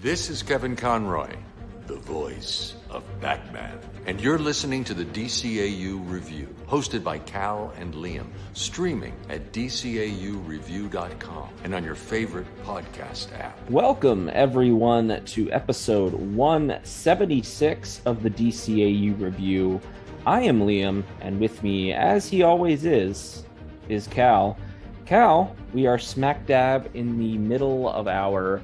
This is Kevin Conroy, the voice of Batman. And you're listening to the DCAU Review, hosted by Cal and Liam, streaming at DCAUreview.com and on your favorite podcast app. Welcome, everyone, to episode 176 of the DCAU Review. I am Liam, and with me, as he always is Cal. Cal, we are smack dab in the middle of our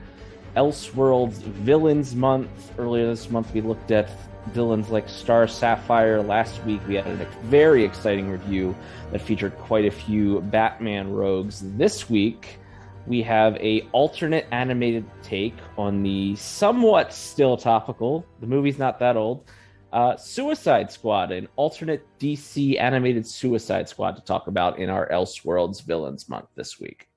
Elseworlds Villains Month. Earlier this month, we looked at villains like Star Sapphire. Last week, we had a very exciting review that featured quite a few Batman rogues. This week, we have a alternate animated take on the somewhat still topical, the movie's not that old, Suicide Squad, an alternate DC animated Suicide Squad to talk about in our Elseworlds Villains Month this week.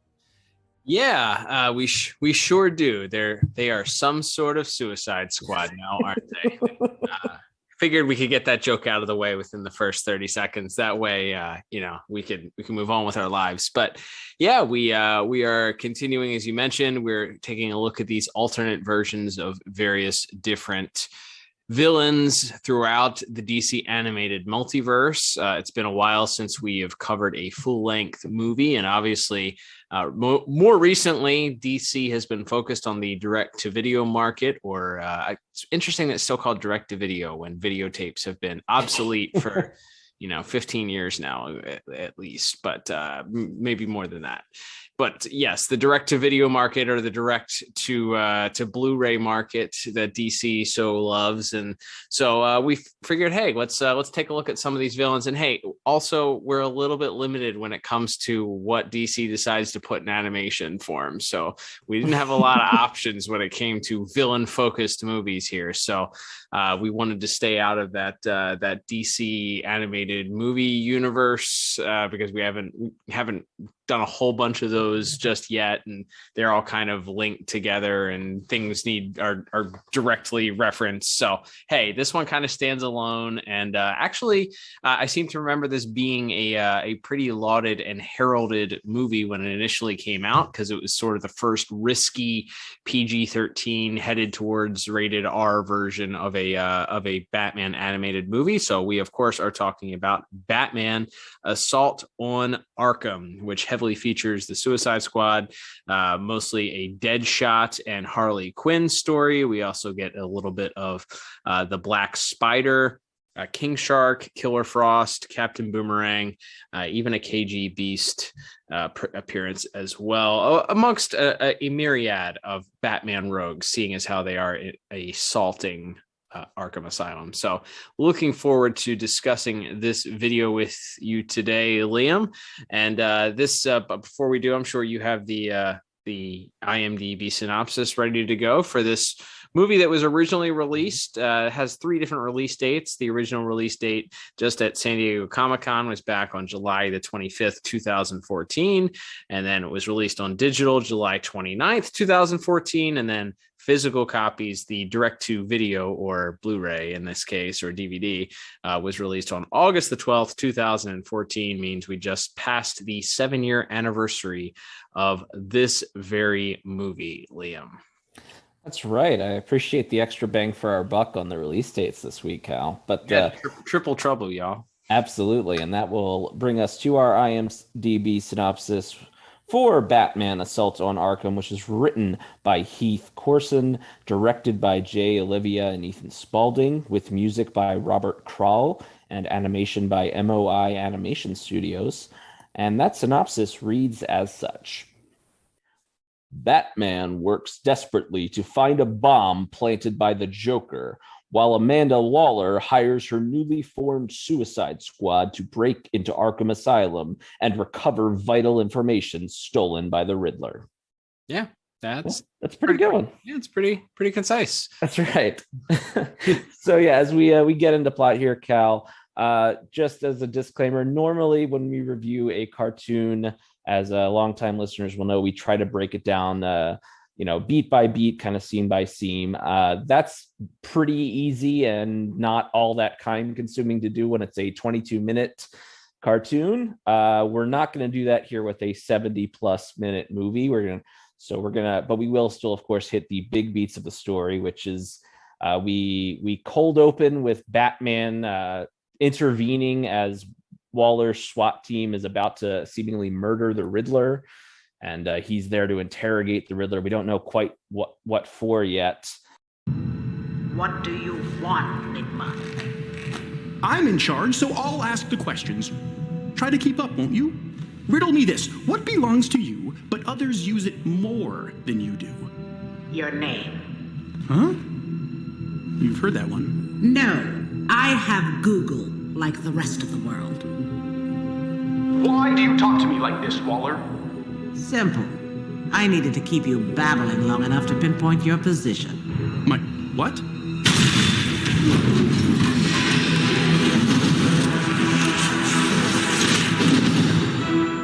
Yeah, we sure do. They are some sort of Suicide Squad now, aren't they? Figured we could get that joke out of the way within the first 30 seconds. That way, we can move on with our lives. But yeah, we are continuing, as you mentioned. We're taking a look at these alternate versions of various different villains throughout the DC animated multiverse. It's been a while since we have covered a full-length movie, and obviously more recently DC has been focused on the direct-to-video market, or it's interesting that it's still called direct-to-video when videotapes have been obsolete for 15 years now at least, but maybe more than that. But yes, the direct-to-video market, or the direct-to Blu-ray market that DC so loves, and so we figured, hey, let's take a look at some of these villains. And hey, also we're a little bit limited when it comes to what DC decides to put in animation form. So we didn't have a lot of options when it came to villain-focused movies here. So we wanted to stay out of that DC animated movie universe because we haven't done a whole bunch of those just yet, and they're all kind of linked together and things are directly referenced. So hey, this one kind of stands alone, and actually I seem to remember this being a pretty lauded and heralded movie when it initially came out, because it was sort of the first risky PG-13 headed towards rated R version of a Batman animated movie. So we of course are talking about Batman Assault on Arkham, which heavily features the Suicide Squad, mostly a Deadshot and Harley Quinn story. We also get a little bit of the Black Spider, King Shark, Killer Frost, Captain Boomerang, even a KG Beast appearance as well, amongst a myriad of Batman rogues, seeing as how they are assaulting Arkham Asylum. So looking forward to discussing this video with you today, Liam. And but before we do, I'm sure you have the IMDb synopsis ready to go for this movie that was originally released. Has 3 different release dates. The original release date just at San Diego Comic-Con was back on July the 25th, 2014. And then it was released on digital July 29th, 2014. And then physical copies, the direct-to-video, or Blu-ray in this case, or DVD, was released on August the 12th, 2014, means we just passed the 7-year anniversary of this very movie, Liam. That's right. I appreciate the extra bang for our buck on the release dates this week, Cal. But triple trouble, y'all. Absolutely, and that will bring us to our IMDb synopsis for Batman Assault on Arkham, which is written by Heath Corson, directed by Jay Olivia and Ethan Spalding, with music by Robert Krall and animation by MOI Animation Studios. And that synopsis reads as such. Batman works desperately to find a bomb planted by the Joker, while Amanda Waller hires her newly formed Suicide Squad to break into Arkham Asylum and recover vital information stolen by the Riddler. Yeah, that's pretty good one. Yeah, it's pretty concise. That's right. So yeah, as we get into plot here, Cal, just as a disclaimer, normally when we review a cartoon, as longtime listeners will know, we try to break it down beat by beat, kind of scene by scene. That's pretty easy and not all that time consuming to do when it's a 22-minute cartoon. We're not going to do that here with a 70 plus minute movie. We're going to So but we will still, of course, hit the big beats of the story, which is we cold open with Batman intervening as Waller's SWAT team is about to seemingly murder the Riddler, and he's there to interrogate the Riddler. We don't know quite what for yet. What do you want, Nigma? I'm in charge, so I'll ask the questions. Try to keep up, won't you? Riddle me this. What belongs to you, but others use it more than you do? Your name. Huh? You've heard that one. No, I have Google, like the rest of the world. Why do you talk to me like this, Waller? Simple. I needed to keep you babbling long enough to pinpoint your position. My what?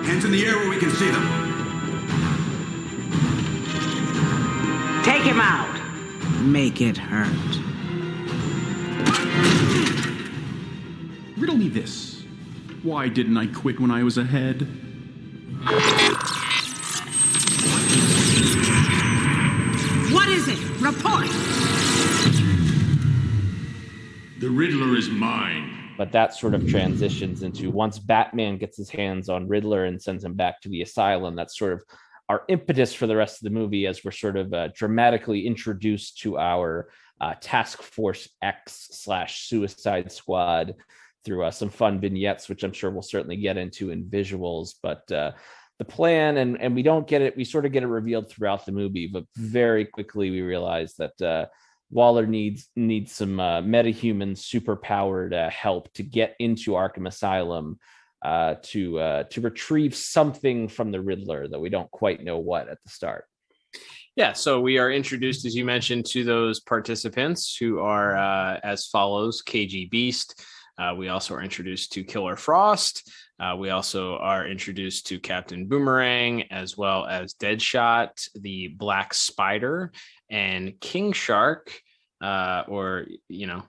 Hands in the air where we can see them. Take him out. Make it hurt. Riddle me this. Why didn't I quit when I was ahead? What is it? Report! The Riddler is mine. But that sort of transitions into once Batman gets his hands on Riddler and sends him back to the asylum. That's sort of our impetus for the rest of the movie, as we're sort of dramatically introduced to our Task Force X/Suicide Squad through some fun vignettes, which I'm sure we'll certainly get into in visuals. But the plan, and we don't get it, we sort of get it revealed throughout the movie, but very quickly we realize that Waller needs some metahuman superpowered help to get into Arkham Asylum to retrieve something from the Riddler, though we don't quite know what at the start. Yeah, so we are introduced, as you mentioned, to those participants who are as follows: KG Beast. We also are introduced to Killer Frost. We also are introduced to Captain Boomerang, as well as Deadshot, the Black Spider, and King Shark, or, you know,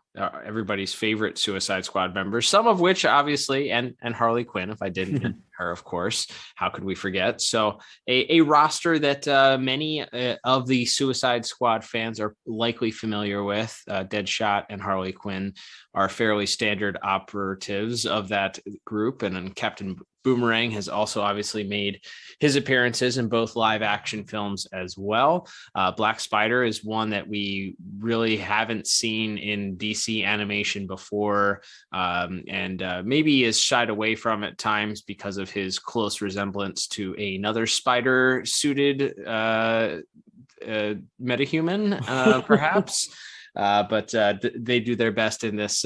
everybody's favorite Suicide Squad members, some of which obviously, and Harley Quinn, if I didn't mention her, of course, how could we forget? So a roster that many of the Suicide Squad fans are likely familiar with. Deadshot and Harley Quinn are fairly standard operatives of that group, and then Captain Boomerang has also obviously made his appearances in both live action films as well. Black Spider is one that we really haven't seen in DC animation before, and maybe is shied away from at times because of his close resemblance to another spider suited metahuman, perhaps. But they do their best in this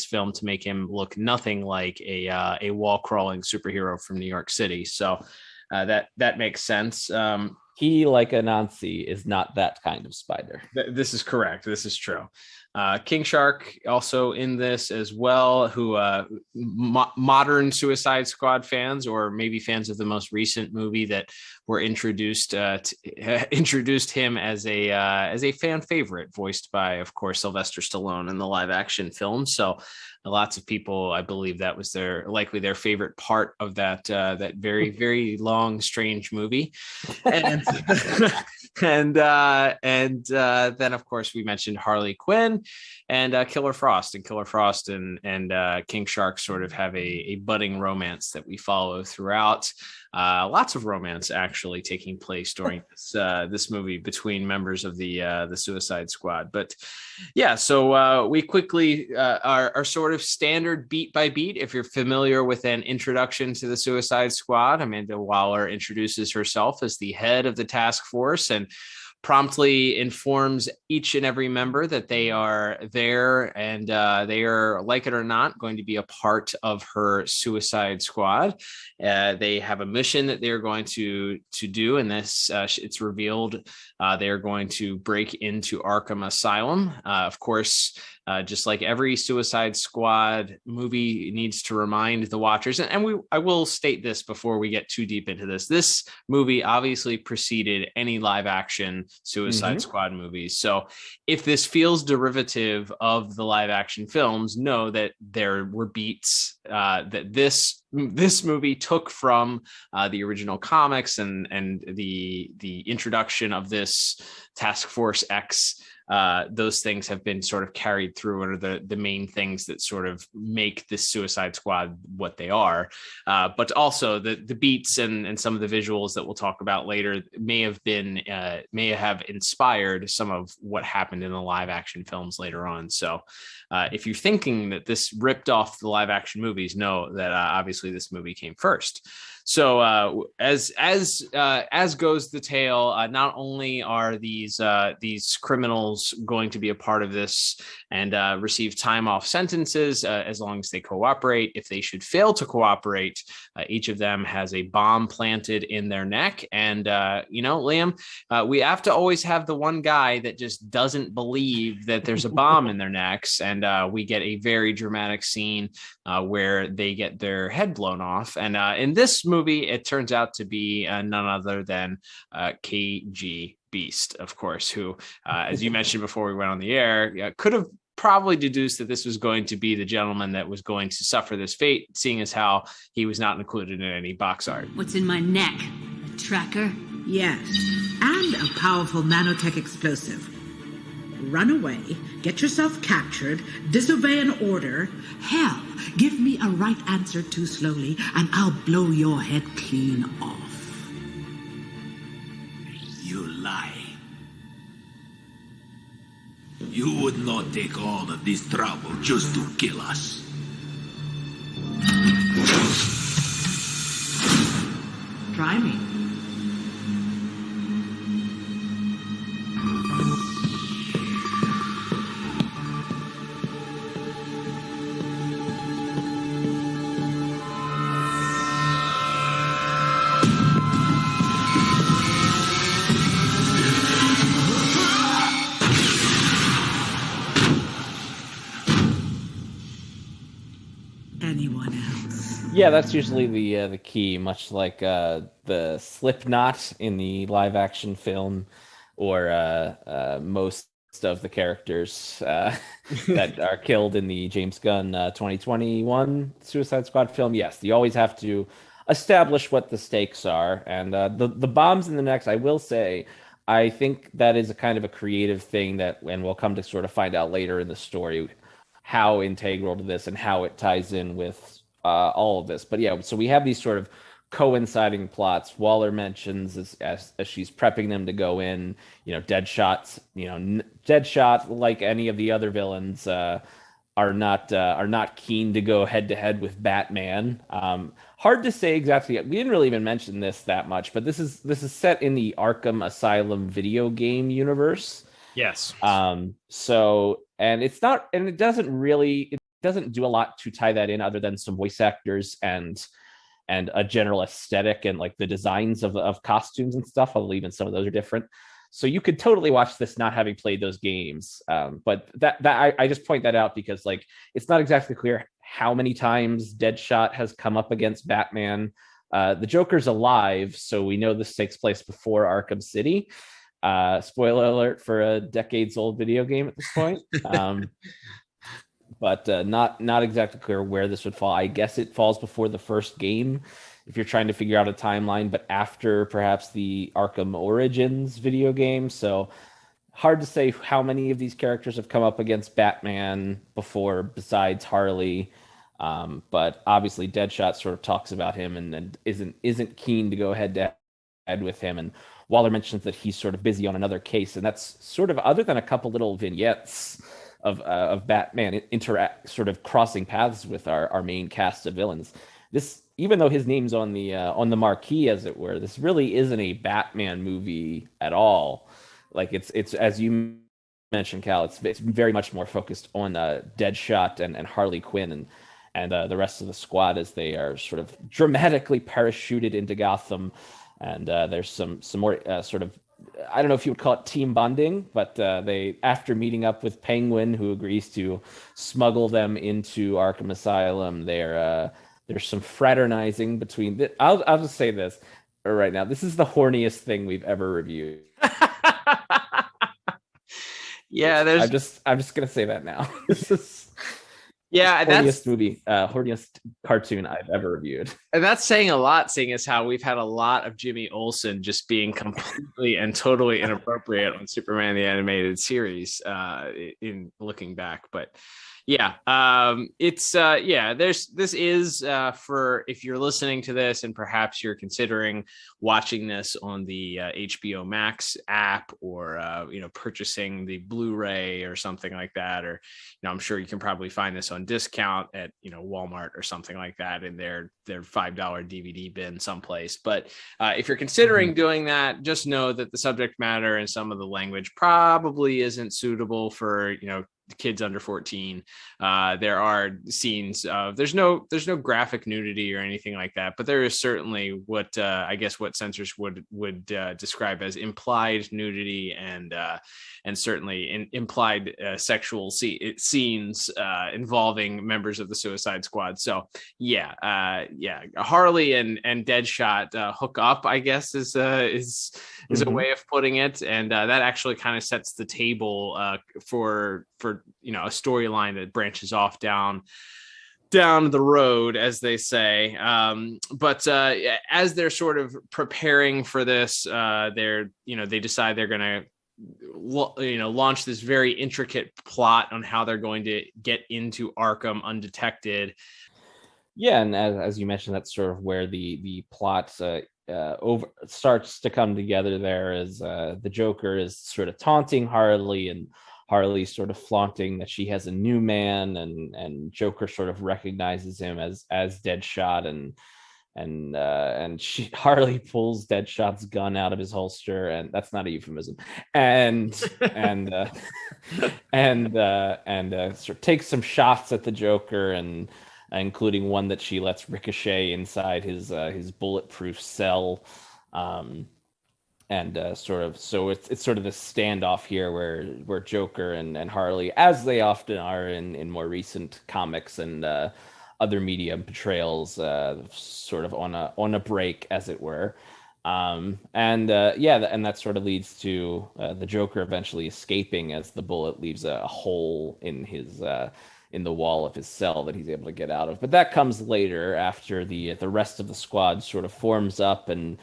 film to make him look nothing like a wall crawling superhero from New York City. So that makes sense. He, like Anansi, is not that kind of spider. This is correct. This is true. King Shark also in this as well, who modern Suicide Squad fans, or maybe fans of the most recent movie that were introduced him as a fan favorite, voiced by, of course, Sylvester Stallone in the live action film. So lots of people, I believe, that was likely their favorite part of that very, very long, strange movie. And and then, of course, we mentioned Harley Quinn and Killer Frost. And Killer Frost and King Shark sort of have a budding romance that we follow throughout. Lots of romance actually taking place during this movie between members of the Suicide Squad. But yeah, so we quickly are sort of standard beat by beat. If you're familiar with an introduction to the Suicide Squad, Amanda Waller introduces herself as the head of the task force and promptly informs each and every member that they are there and they are, like it or not, going to be a part of her Suicide Squad. They have a mission that they're going to do, and this it's revealed they are going to break into Arkham Asylum. Of course, just like every Suicide Squad movie needs to remind the watchers, and I will state this before we get too deep into this. This movie obviously preceded any live action Suicide Squad movies. So if this feels derivative of the live action films, know that there were beats that this movie took from the original comics and the introduction of this Task Force X. Those things have been sort of carried through and are the main things that sort of make this Suicide Squad what they are. But also the beats and some of the visuals that we'll talk about later may have inspired some of what happened in the live action films later on. So if you're thinking that this ripped off the live action movies, know that obviously this movie came first. So as goes the tale, not only are these criminals going to be a part of this and receive time off sentences as long as they cooperate. If they should fail to cooperate, each of them has a bomb planted in their neck. And Liam, we have to always have the one guy that just doesn't believe that there's a bomb in their necks, and we get a very dramatic scene where they get their head blown off. And in this movie, it turns out to be none other than KG Beast, of course, who, as you mentioned before we went on the air, could have probably deduced that this was going to be the gentleman that was going to suffer this fate, seeing as how he was not included in any box art. What's in my neck? A tracker? Yes, and a powerful nanotech explosive. Run away, get yourself captured, disobey an order. Hell, give me a right answer too slowly, and I'll blow your head clean off. You lie. You would not take all of this trouble just to kill us. Try me. Yeah, that's usually the key, much like the Slipknot in the live action film, or most of the characters that are killed in the James Gunn 2021 Suicide Squad film. Yes, you always have to establish what the stakes are, and the bombs in the necks. I will say, I think that is a kind of a creative thing that, and we'll come to sort of find out later in the story how integral to this and how it ties in with all of this. But yeah, so we have these sort of coinciding plots. Waller mentions as she's prepping them to go in, Deadshot, like any of the other villains, are not keen to go head to head with Batman. Hard to say exactly. We didn't really even mention this that much, but this is set in the Arkham Asylum video game universe. Yes. It doesn't do a lot to tie that in, other than some voice actors and a general aesthetic and like the designs of costumes and stuff, although even some of those are different. So you could totally watch this not having played those games. But I just point that out because like it's not exactly clear how many times Deadshot has come up against Batman. The Joker's alive, so we know this takes place before Arkham City. Spoiler alert for a decades-old video game at this point. But not exactly clear where this would fall. I guess it falls before the first game if you're trying to figure out a timeline, but after perhaps the Arkham Origins video game. So hard to say how many of these characters have come up against Batman before besides Harley. But obviously Deadshot sort of talks about him and isn't keen to go head to head with him. And Waller mentions that he's sort of busy on another case, and that's sort of, other than a couple little vignettes of Batman sort of crossing paths with our main cast of villains. This, even though his name's on the marquee, as it were, this really isn't a Batman movie at all. Like it's as you mentioned, Cal, it's very much more focused on Deadshot and Harley Quinn and the rest of the squad as they are sort of dramatically parachuted into Gotham. And there's some more sort of, I don't know if you would call it team bonding, but they, after meeting up with Penguin, who agrees to smuggle them into Arkham Asylum, there's some fraternizing between. I'll just say this right now: this is the horniest thing we've ever reviewed. Yeah, I'm just gonna say that now. Yeah, that's horniest cartoon I've ever reviewed. And that's saying a lot, seeing as how we've had a lot of Jimmy Olsen just being completely and totally inappropriate on Superman the Animated Series in looking back. But yeah, this is for if you're listening to this and perhaps you're considering watching this on the HBO Max app or purchasing the Blu-ray or something like that, or I'm sure you can probably find this on discount at Walmart or something like that in their $5 DVD bin someplace. But if you're considering doing that, just know that the subject matter and some of the language probably isn't suitable for kids under 14. There are scenes of there's no graphic nudity or anything like that, but there is certainly what I guess what censors would describe as implied nudity and certainly implied sexual scenes involving members of the Suicide Squad. So Harley and Deadshot hook up, I guess is a way of putting it, and that actually kind of sets the table for a storyline that branches off down the road, as they say. But as they're sort of preparing for this, they decide they're going to launch this very intricate plot on how they're going to get into Arkham undetected. Yeah, and as you mentioned, that's sort of where the plot starts to come together. There is the Joker is sort of taunting Harley, and Harley sort of flaunting that she has a new man, and Joker sort of recognizes him as Deadshot, and Harley pulls Deadshot's gun out of his holster, and that's not a euphemism, and sort of takes some shots at the Joker, and including one that she lets ricochet inside his bulletproof cell. It's sort of this standoff here where Joker and Harley, as they often are in more recent comics and other media portrayals, sort of on a break, as it were. And that sort of leads to the Joker eventually escaping as the bullet leaves a hole in his in the wall of his cell that he's able to get out of. But that comes later, after the rest of the squad sort of forms up, and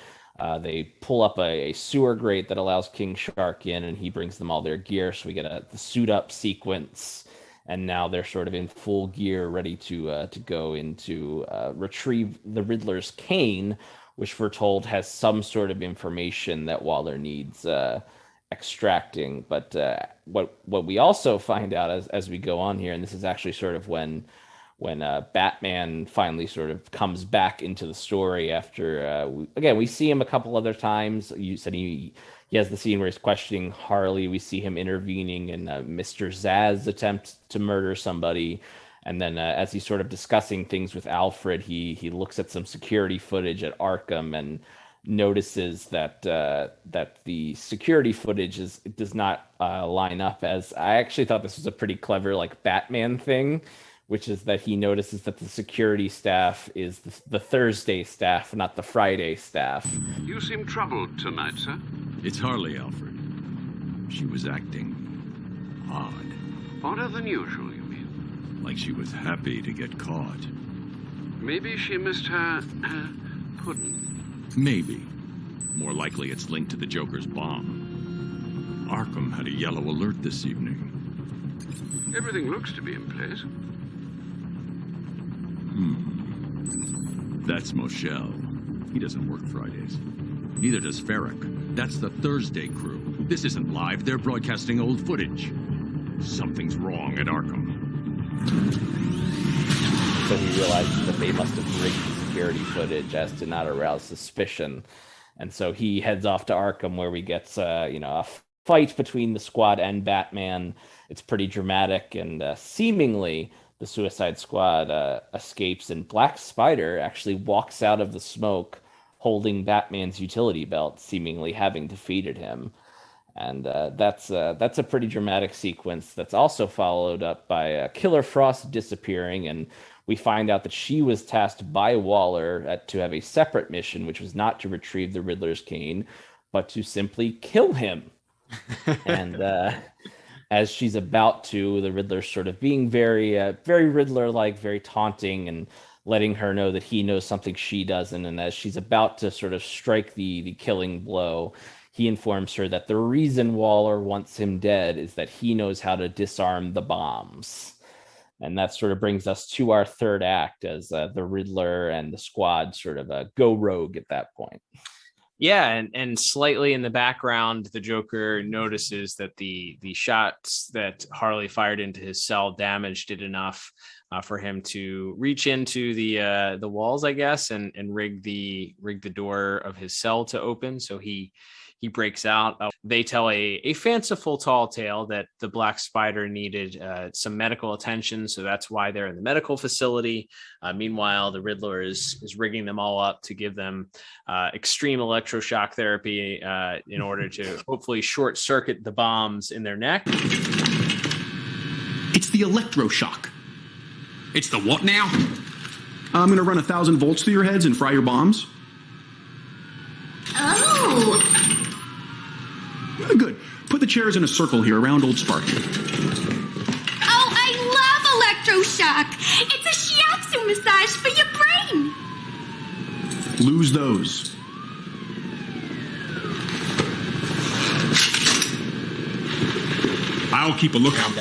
they pull up a sewer grate that allows King Shark in, and he brings them all their gear. So we get the suit up sequence, and now they're sort of in full gear, ready to go into retrieve the Riddler's cane, which we're told has some sort of information that Waller needs extracting. But what we also find out as we go on here, and this is actually sort of when Batman finally sort of comes back into the story after we see him a couple other times. You said he has the scene where he's questioning Harley. We see him intervening in Mr. Zaz's attempt to murder somebody. And then as he's sort of discussing things with Alfred, he looks at some security footage at Arkham and notices that the security footage does not line up. As I actually thought this was a pretty clever Batman thing, which is that he notices that the security staff is the Thursday staff, not the Friday staff. You seem troubled tonight, sir. It's Harley, Alfred. She was acting odd. Odder than usual, you mean? Like she was happy to get caught. Maybe she missed her pudding. Maybe. More likely it's linked to the Joker's bomb. Arkham had a yellow alert this evening. Everything looks to be in place. That's Moshel. He doesn't work Fridays. Neither does Ferrick. That's the Thursday crew. This isn't live. They're broadcasting old footage. Something's wrong at Arkham. So he realizes that they must have rigged the security footage as to not arouse suspicion. And so he heads off to Arkham, where we get a fight between the squad and Batman. It's pretty dramatic, and seemingly the Suicide Squad escapes, and Black Spider actually walks out of the smoke holding Batman's utility belt, seemingly having defeated him. And that's a pretty dramatic sequence that's also followed up by Killer Frost disappearing, and we find out that she was tasked by Waller to have a separate mission, which was not to retrieve the Riddler's cane, but to simply kill him. And as she's about to, the Riddler's sort of being very, very Riddler-like, very taunting, and letting her know that he knows something she doesn't. And as she's about to sort of strike the killing blow, he informs her that the reason Waller wants him dead is that he knows how to disarm the bombs. And that sort of brings us to our third act as the Riddler and the Squad sort of go rogue at that point. Yeah, and slightly in the background, the Joker notices that the shots that Harley fired into his cell damaged it enough for him to reach into the walls, I guess, and rig the door of his cell to open. So he breaks out. They tell a fanciful tall tale that the Black Spider needed some medical attention, so that's why they're in the medical facility. Meanwhile, the Riddler is rigging them all up to give them extreme electroshock therapy in order to hopefully short circuit the bombs in their neck. It's the electroshock. It's the what now? I'm going to run 1,000 volts through your heads and fry your bombs. Oh! Good. Put the chairs in a circle here around Old Sparky. Oh, I love electroshock! It's a shiatsu massage for your brain! Lose those. I'll keep a lookout.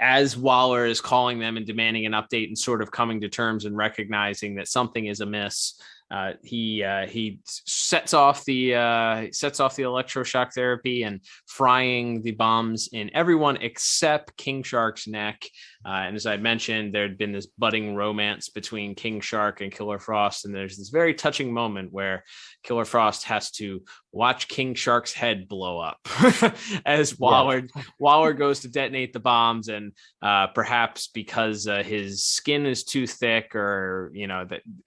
As Waller is calling them and demanding an update and sort of coming to terms and recognizing that something is amiss, he sets off the electroshock therapy and frying the bombs in everyone except King Shark's neck. And as I mentioned, there had been this budding romance between King Shark and Killer Frost, and there's this very touching moment where Killer Frost has to watch King Shark's head blow up as Waller goes to detonate the bombs, and perhaps because his skin is too thick, or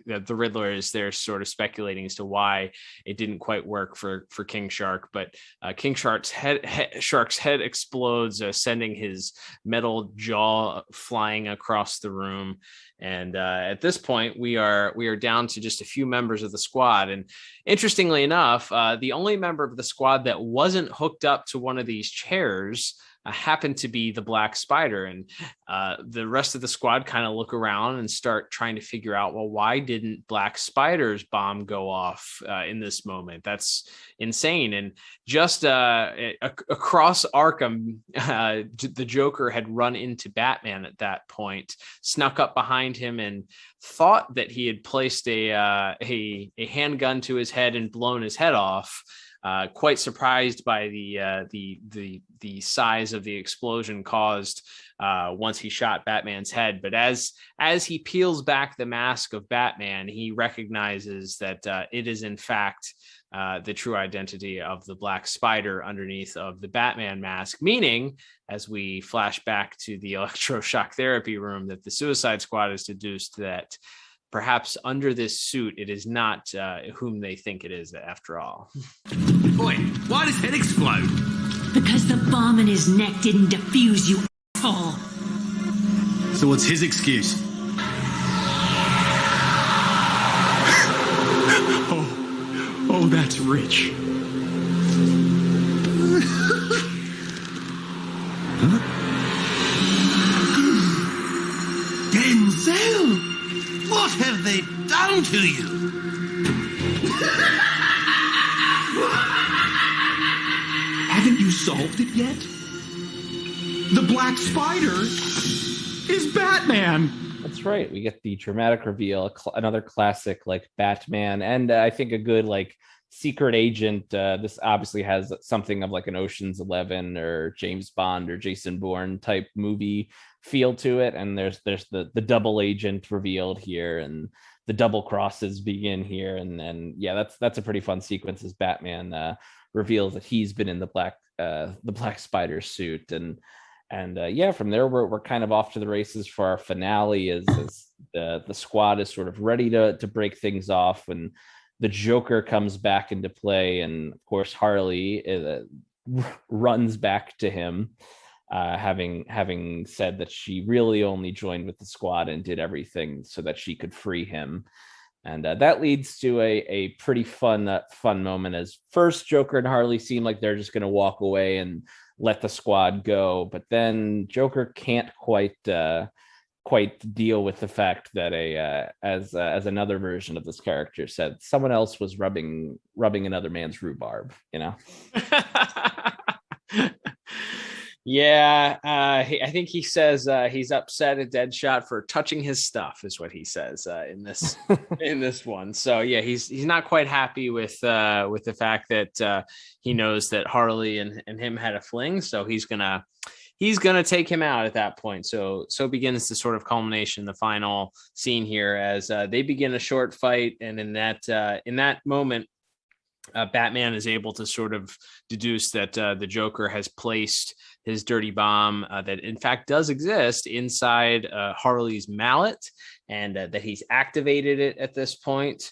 that the Riddler is there sort of speculating as to why it didn't quite work for King Shark, but King Shark's head explodes, sending his metal jaw flying across the room. And at this point, we are down to just a few members of the Squad. And interestingly enough, the only member of the Squad that wasn't hooked up to one of these chairs happened to be the Black Spider. And the rest of the Squad kind of look around and start trying to figure out, well, why didn't Black Spider's bomb go off in this moment? That's insane. And just across Arkham, the Joker had run into Batman at that point, snuck up behind him, and thought that he had placed a handgun to his head and blown his head off. Quite surprised by the size of the explosion caused once he shot Batman's head. But as he peels back the mask of Batman, he recognizes that it is in fact the true identity of the Black Spider underneath of the Batman mask, meaning, as we flash back to the electroshock therapy room, that the Suicide Squad has deduced that perhaps under this suit, it is not whom they think it is after all. Boy, why does head explode? Because the bomb in his neck didn't defuse, you asshole. So what's his excuse? Oh, that's rich. Denzel! What have they done to you? Haven't you solved it yet? The Black Spider is Batman! That's right. We get the dramatic reveal, another classic like Batman, and I think a good like secret agent. This obviously has something of like an Ocean's 11 or James Bond or Jason Bourne type movie feel to it, and there's the double agent revealed here, and the double crosses begin here, and then that's a pretty fun sequence as Batman reveals that he's been in the Black Spider suit, and from there we're kind of off to the races for our finale as the Squad is sort of ready to break things off when the Joker comes back into play, and of course Harley runs back to him, having said that she really only joined with the Squad and did everything so that she could free him. And that leads to a pretty fun moment, as first Joker and Harley seem like they're just going to walk away and let the squad go. But then Joker can't quite deal with the fact that as another version of this character said, someone else was rubbing another man's rhubarb, you know? Yeah, I think he says he's upset at Deadshot for touching his stuff, is what he says in this in this one. So yeah, he's not quite happy with the fact that he knows that Harley and him had a fling, so he's gonna take him out at that point. So begins the sort of culmination, the final scene here, as they begin a short fight, and in that moment, Batman is able to sort of deduce that the Joker has placed his dirty bomb that in fact does exist inside Harley's mallet, and that he's activated it at this point.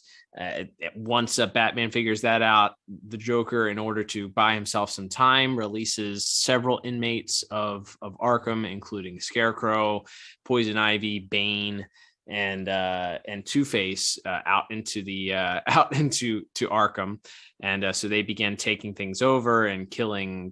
Once Batman figures that out, the Joker, in order to buy himself some time, releases several inmates of Arkham, including Scarecrow, Poison Ivy, Bane, and Two-Face out into Arkham, and so they began taking things over and killing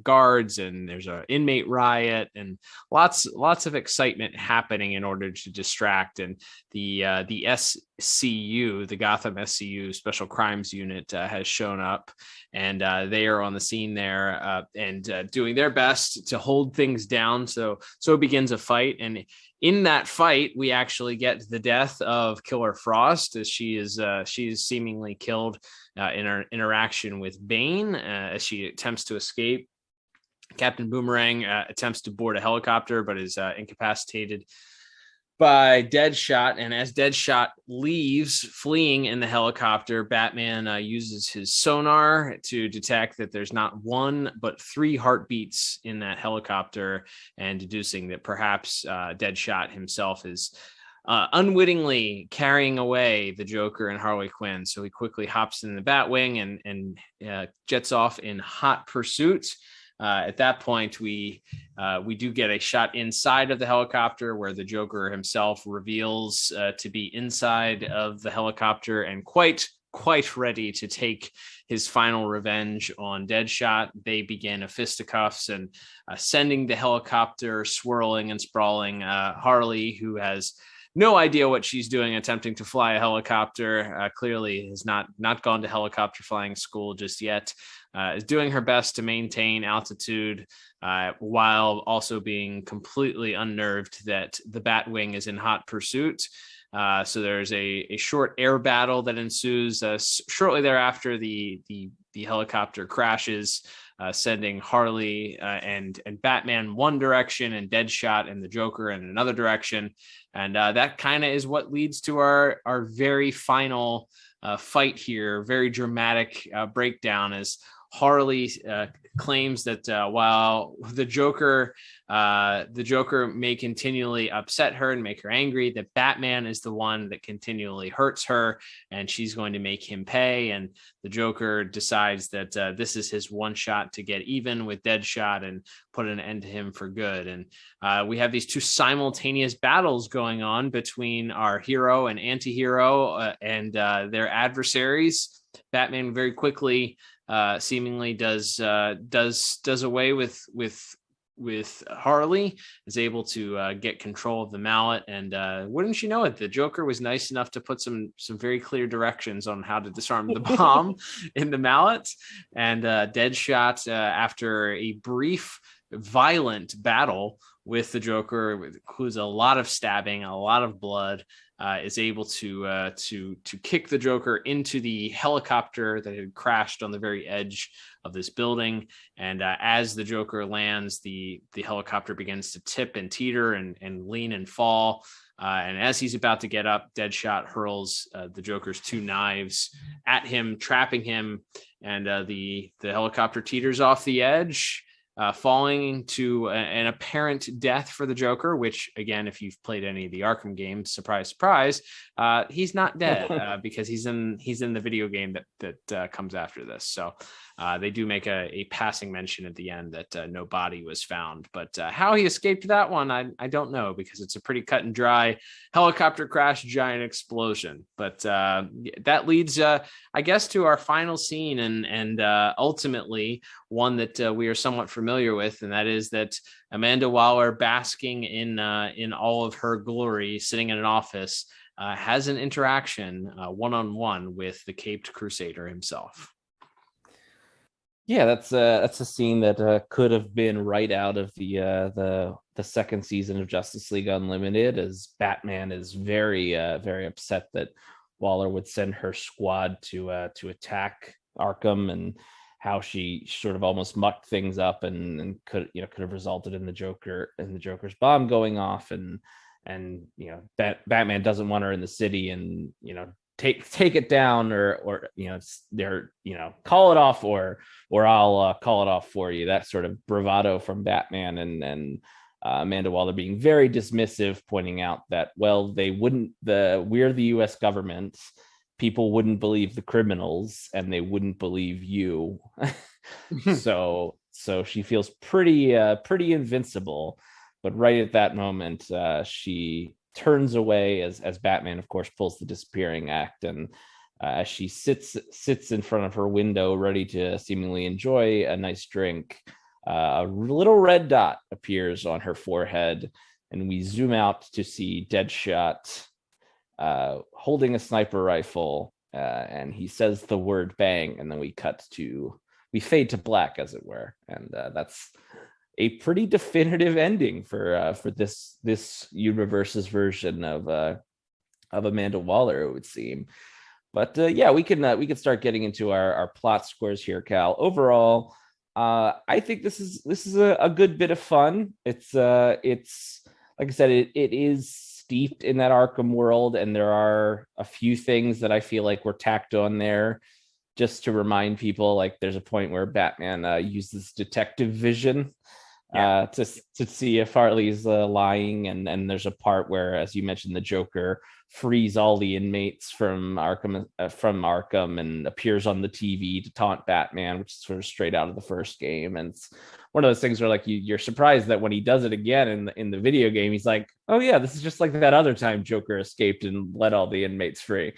guards, and there's an inmate riot, and lots of excitement happening in order to distract. And the SCU, the Gotham SCU Special Crimes Unit, has shown up, and they are on the scene there and doing their best to hold things down. So it begins a fight, and in that fight, we actually get the death of Killer Frost, as she is seemingly killed in her interaction with Bane as she attempts to escape. Captain Boomerang attempts to board a helicopter, but is incapacitated by Deadshot. And as Deadshot leaves, fleeing in the helicopter, Batman uses his sonar to detect that there's not one, but 3 heartbeats in that helicopter, and deducing that perhaps Deadshot himself is unwittingly carrying away the Joker and Harley Quinn. So he quickly hops in the Bat-Wing and jets off in hot pursuit. At that point, we do get a shot inside of the helicopter, where the Joker himself reveals to be inside of the helicopter and quite ready to take his final revenge on Deadshot. They begin a fisticuffs and sending the helicopter swirling and sprawling. Harley, who has no idea what she's doing, attempting to fly a helicopter, clearly has not gone to helicopter flying school just yet, is doing her best to maintain altitude while also being completely unnerved that the Bat-Wing is in hot pursuit. So there's a short air battle that ensues. Shortly thereafter, the helicopter crashes, sending Harley and Batman one direction, and Deadshot and the Joker in another direction. And that kind of is what leads to our very final fight here. Very dramatic breakdown, as Harley claims that while the Joker may continually upset her and make her angry, that Batman is the one that continually hurts her, and she's going to make him pay. And the Joker decides that this is his one shot to get even with Deadshot and put an end to him for good. And we have these two simultaneous battles going on between our hero and anti-hero and their adversaries. Batman very quickly seemingly does away with Harley, is able to get control of the mallet, and wouldn't you know it, the Joker was nice enough to put some very clear directions on how to disarm the bomb in the mallet. And Deadshot, after a brief violent battle with the Joker, which includes a lot of stabbing, a lot of blood, is able to kick the Joker into the helicopter that had crashed on the very edge of this building. And as the Joker lands, the helicopter begins to tip and teeter and lean and fall. And as he's about to get up, Deadshot hurls the Joker's 2 knives at him, trapping him. And the helicopter teeters off the edge. falling to an apparent death for the Joker, which, again, if you've played any of the Arkham games, surprise, surprise, he's not dead because he's in the video game that comes after this. So they do make a passing mention at the end that no body was found. But how he escaped that one, I don't know, because it's a pretty cut and dry helicopter crash, giant explosion. But that leads, I guess, to our final scene and ultimately one that we are somewhat familiar with, and that is that Amanda Waller, basking in all of her glory, sitting in an office, has an interaction one-on-one with the Caped Crusader himself. Yeah, that's a scene that could have been right out of the second season of Justice League Unlimited, as Batman is very very upset that Waller would send her squad to attack Arkham, and how she sort of almost mucked things up and could have resulted in the Joker's bomb going off, and Batman doesn't want her in the city, and take it down, or they're call it off, or I'll call it off for you. That sort of bravado from Batman, and Amanda Waller being very dismissive, pointing out that, well, we're the U.S. government. People wouldn't believe the criminals, and they wouldn't believe you. so she feels pretty invincible. But right at that moment, she turns away as Batman, of course, pulls the disappearing act, and as she sits in front of her window, ready to seemingly enjoy a nice drink, a little red dot appears on her forehead, and we zoom out to see Deadshot holding a sniper rifle, and he says the word bang, and then we fade to black, as it were, and that's a pretty definitive ending for this universe's version of Amanda Waller, it would seem. But we can start getting into our plot scores here, Cal. Overall, I think this is a good bit of fun. It's like I said, it is steeped in that Arkham world, and there are a few things that I feel like were tacked on there just to remind people. Like, there's a point where Batman uses detective vision to see if Harley's lying, and there's a part where, as you mentioned, the Joker frees all the inmates from Arkham and appears on the TV to taunt Batman, which is sort of straight out of the first game. And it's one of those things where, like, you're surprised that when he does it again in the video game, he's like, oh yeah, this is just like that other time Joker escaped and let all the inmates free.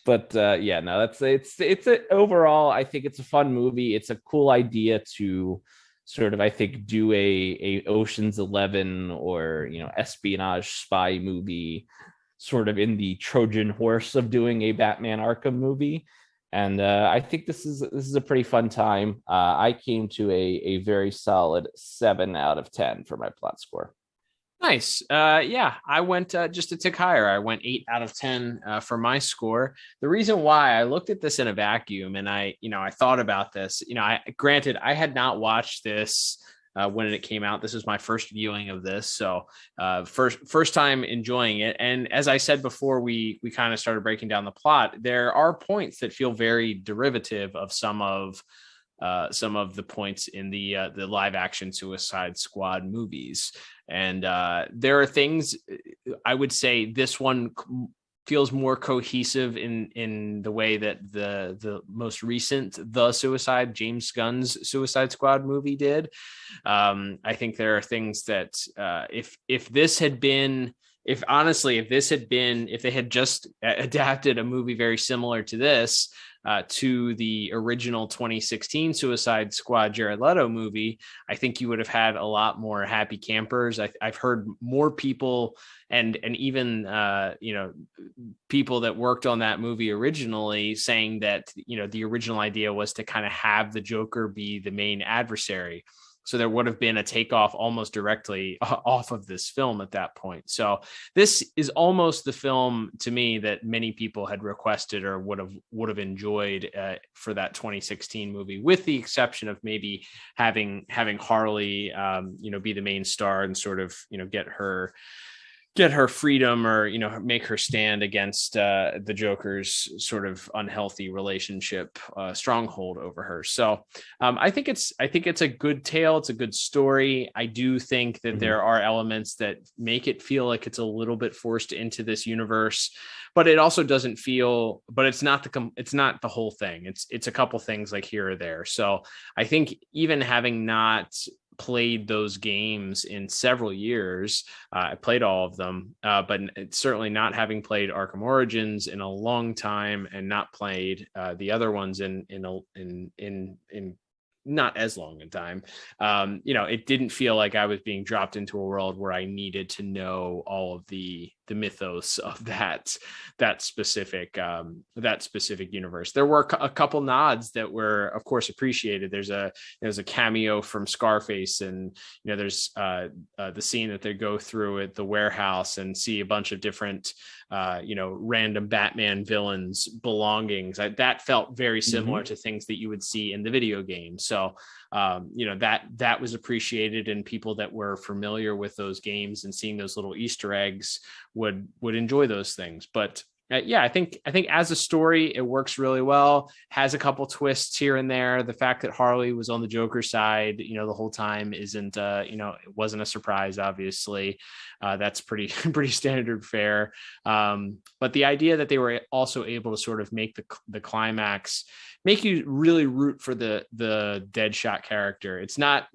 But it's overall, I think it's a fun movie. It's a cool idea to sort of, I think, do a Ocean's 11 or espionage spy movie, sort of in the Trojan horse of doing a Batman Arkham movie. And I think this is a pretty fun time. I came to a very solid 7 out of 10 for my plot score. Nice. I went just a tick higher. I went 8 out of 10 for my score. The reason why I looked at this in a vacuum, and I thought about this, granted, I had not watched this when it came out. This was my first viewing of this. So first time enjoying it. And as I said before, we kind of started breaking down the plot. There are points that feel very derivative of some of the points in the live action Suicide Squad movies. And there are things, I would say this one feels more cohesive in the way that the most recent James Gunn's Suicide Squad movie did. I think there are things that if they had just adapted a movie very similar to this, to the original 2016 Suicide Squad Jared Leto movie, I think you would have had a lot more happy campers. I've heard more people and even people that worked on that movie originally saying that the original idea was to kind of have the Joker be the main adversary. So there would have been a takeoff almost directly off of this film at that point. So this is almost the film to me that many people had requested or would have enjoyed for that 2016 movie, with the exception of maybe having Harley, be the main star and sort of, get her get her freedom, or make her stand against the Joker's sort of unhealthy relationship stronghold over her. So I think it's a good tale. It's a good story. I do think that there are elements that make it feel like it's a little bit forced into this universe, but it also doesn't feel. But it's not the whole thing. It's a couple things like here or there. So I think even having not played those games in several years, I played all of them, but it's certainly not having played Arkham Origins in a long time, and not played the other ones in not as long a time. It didn't feel like I was being dropped into a world where I needed to know all of the mythos of that specific universe. There were a couple nods that were, of course, appreciated. There's a cameo from Scarface, and there's the scene that they go through at the warehouse and see a bunch of different random Batman villains belongings. That felt very similar to things that you would see in the video game. So that was appreciated, and people that were familiar with those games and seeing those little Easter eggs would enjoy those things. But I think as a story, it works really well. Has a couple twists here and there. The fact that Harley was on the Joker side, the whole time isn't, it wasn't a surprise. Obviously, that's pretty standard fare. But the idea that they were also able to sort of make the climax make you really root for the Deadshot character.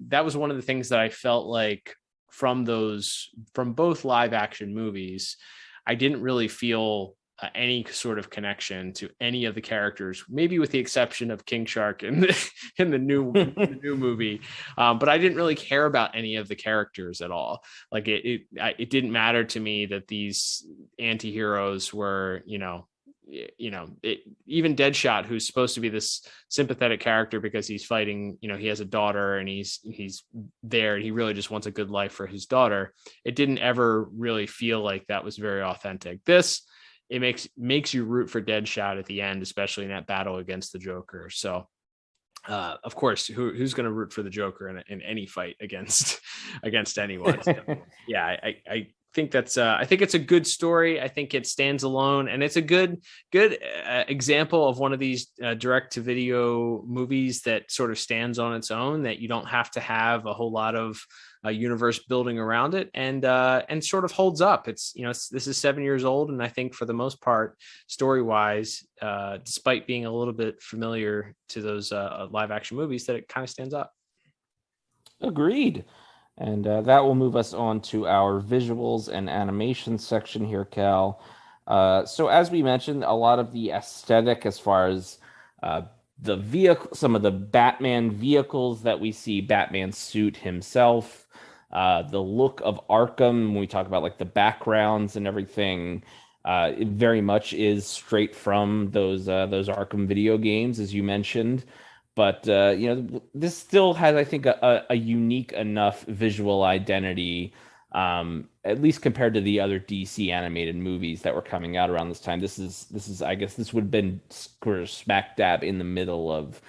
That was one of the things that I felt like from both live action movies, I didn't really feel any sort of connection to any of the characters, maybe with the exception of King Shark in the new movie. But I didn't really care about any of the characters at all. Like it didn't matter to me that these anti-heroes were, even Deadshot, who's supposed to be this sympathetic character because he's fighting, he has a daughter and he's there and he really just wants a good life for his daughter. It didn't ever really feel like that was very authentic. It makes you root for Deadshot at the end, especially in that battle against the Joker. So of course, who's going to root for the Joker in any fight against anyone? So, yeah, I think I think it's a good story. I think it stands alone, and it's a good example of one of these direct to video movies that sort of stands on its own, that you don't have to have a whole lot of universe building around it, and sort of holds up. This is 7 years old, and I think for the most part, story wise, despite being a little bit familiar to those live action movies, that it kind of stands up. Agreed. And that will move us on to our visuals and animation section here, Cal. So as we mentioned, a lot of the aesthetic as far as the vehicle, some of the Batman vehicles that we see, Batman's suit himself, the look of Arkham, when we talk about like the backgrounds and everything, it very much is straight from those Arkham video games, as you mentioned. But, this still has, I think, a unique enough visual identity, at least compared to the other DC animated movies that were coming out around this time. This is, I guess, this would have been sort of smack dab in the middle of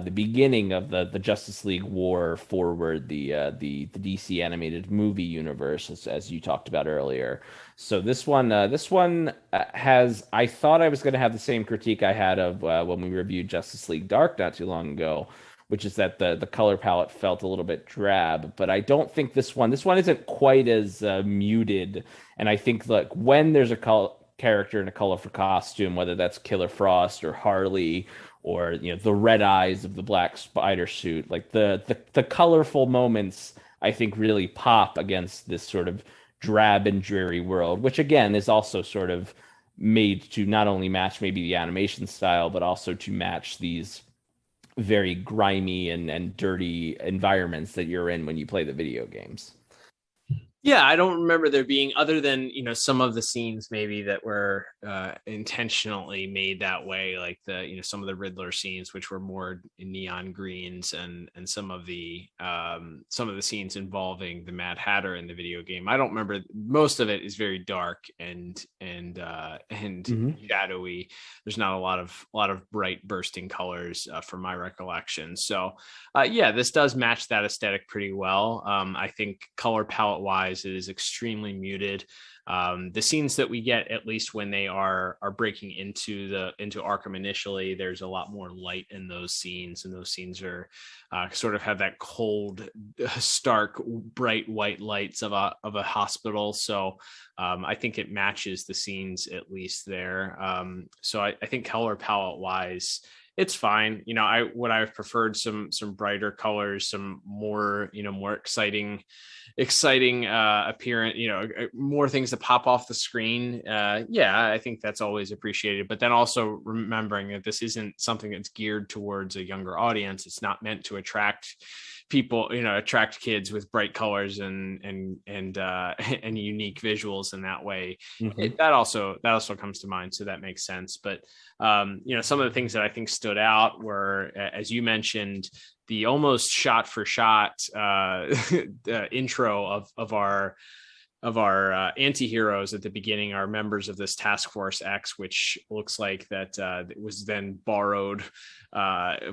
the beginning of the Justice League war forward, the DC animated movie universe, as you talked about earlier. So this one has, I thought I was going to have the same critique I had of when we reviewed Justice League Dark not too long ago, which is that the color palette felt a little bit drab. But I don't think this one isn't quite as muted. And I think like when there's a character in a colorful costume, whether that's Killer Frost or Harley, or the red eyes of the Black Spider suit, like the colorful moments, I think really pop against this sort of drab and dreary world, which again is also sort of made to not only match maybe the animation style, but also to match these very grimy and dirty environments that you're in when you play the video games. Yeah, I don't remember there being, other than, some of the scenes maybe that were intentionally made that way, like some of the Riddler scenes, which were more neon greens, and some of the scenes involving the Mad Hatter in the video game. I don't remember. Most of it is very dark and shadowy. There's not a lot of bright bursting colors from my recollection. So this does match that aesthetic pretty well. I think color palette wise, it is extremely muted. The scenes that we get, at least when they are breaking into Arkham initially, there's a lot more light in those scenes, and those scenes are sort of have that cold, stark, bright white lights of a hospital. So I think it matches the scenes at least there. So I think color palette wise, it's fine. I've preferred some brighter colors, some more, more exciting appearance, more things to pop off the screen. I think that's always appreciated. But then also remembering that this isn't something that's geared towards a younger audience. It's not meant to attract people, attract kids with bright colors and unique visuals in that way. Mm-hmm. That also comes to mind. So that makes sense. But some of the things that I think stood out were, as you mentioned, the almost shot for shot intro of our anti-heroes at the beginning are members of this Task Force X, which looks like that it was then borrowed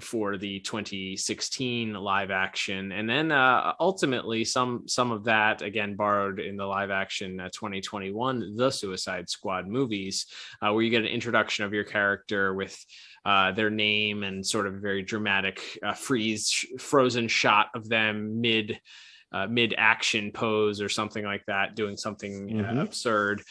for the 2016 live action. And then ultimately some of that, again, borrowed in the live action 2021, The Suicide Squad movies, where you get an introduction of your character with their name and sort of a very dramatic frozen shot of them mid-action pose or something like that, doing something absurd.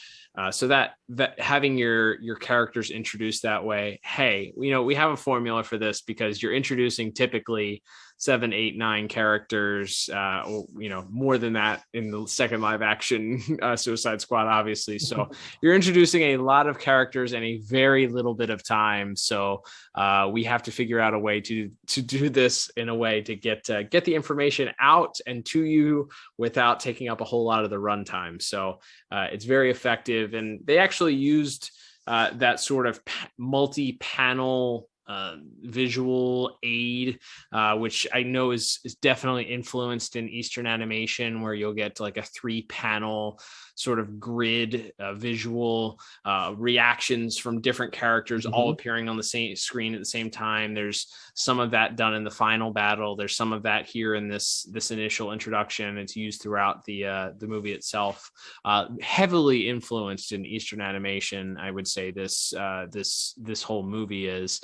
So that having your characters introduced that way, hey, we have a formula for this because you're introducing typically 7, 8, 9 characters, more than that in the second live action Suicide Squad, obviously. So you're introducing a lot of characters in a very little bit of time. So we have to figure out a way to do this in a way to get the information out and to you without taking up a whole lot of the runtime. So it's very effective, and they actually used that sort of multi-panel visual aid, which I know is definitely influenced in Eastern animation, where you'll get like a 3-panel sort of grid visual reactions from different characters all appearing on the same screen at the same time. There's some of that done in the final battle. There's some of that here in this initial introduction. It's used throughout the movie itself. Heavily influenced in Eastern animation, I would say this whole movie is.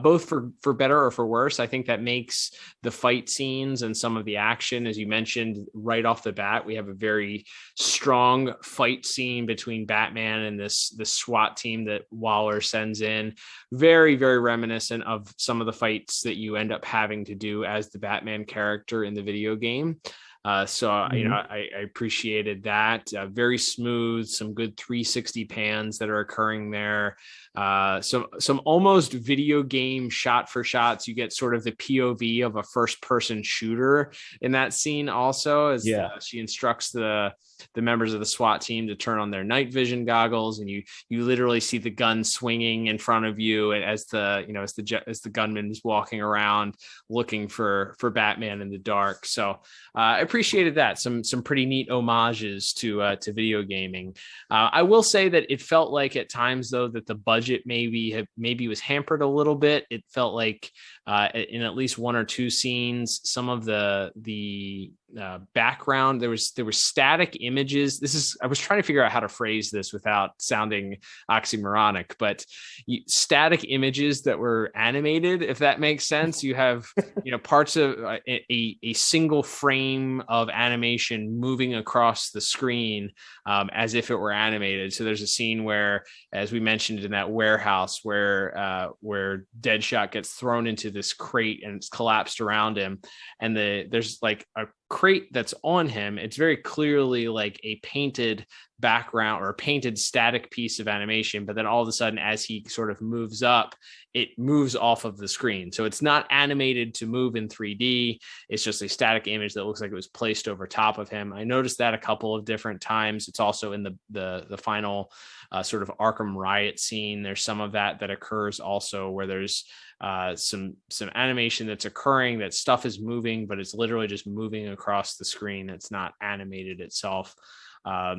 Both for better or for worse. I think that makes the fight scenes and some of the action, as you mentioned, right off the bat, we have a very strong fight scene between Batman and this SWAT team that Waller sends in. Very, very reminiscent of some of the fights that you end up having to do as the Batman character in the video game. I appreciated that. Very smooth, some good 360 pans that are occurring there. Some almost video game shot for shots. You get sort of the POV of a first person shooter in that scene also, as she instructs the members of the SWAT team to turn on their night vision goggles, and you literally see the gun swinging in front of you as the gunman is walking around looking for Batman in the dark. So I appreciated that. Some pretty neat homages to video gaming. I will say that it felt like at times though that the budget maybe was hampered a little bit. It felt like in at least one or two scenes, some of the background, there were static images. I was trying to figure out how to phrase this without sounding oxymoronic, but static images that were animated, if that makes sense. You have parts of a single frame of animation moving across the screen as if it were animated. So there's a scene where, as we mentioned, in that warehouse where Deadshot gets thrown into this crate and it's collapsed around him, and there's like a crate that's on him. It's very clearly like a painted background or a painted static piece of animation, but then all of a sudden, as he sort of moves up, it moves off of the screen. So it's not animated to move in 3D. It's just a static image that looks like it was placed over top of him. I noticed that a couple of different times. It's also in the final sort of Arkham riot scene. There's some of that occurs also, where there's some animation that's occurring, that stuff is moving, but it's literally just moving across the screen. It's not animated itself.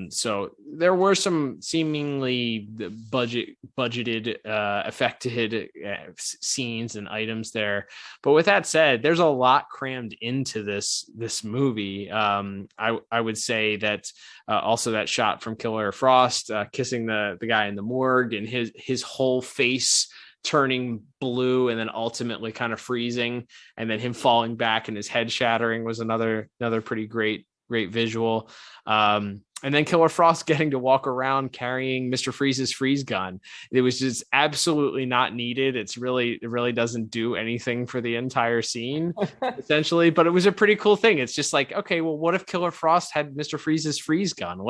So there were some seemingly budgeted, affected scenes and items there. But with that said, there's a lot crammed into this movie. I would say that also that shot from Killer Frost kissing the guy in the morgue and his whole face turning blue and then ultimately kind of freezing, and then him falling back and his head shattering was another pretty great visual. And then Killer Frost getting to walk around carrying Mr. Freeze's freeze gun. It was just absolutely not needed. It really doesn't do anything for the entire scene, essentially. But it was a pretty cool thing. It's just like, okay, well, what if Killer Frost had Mr. Freeze's freeze gun?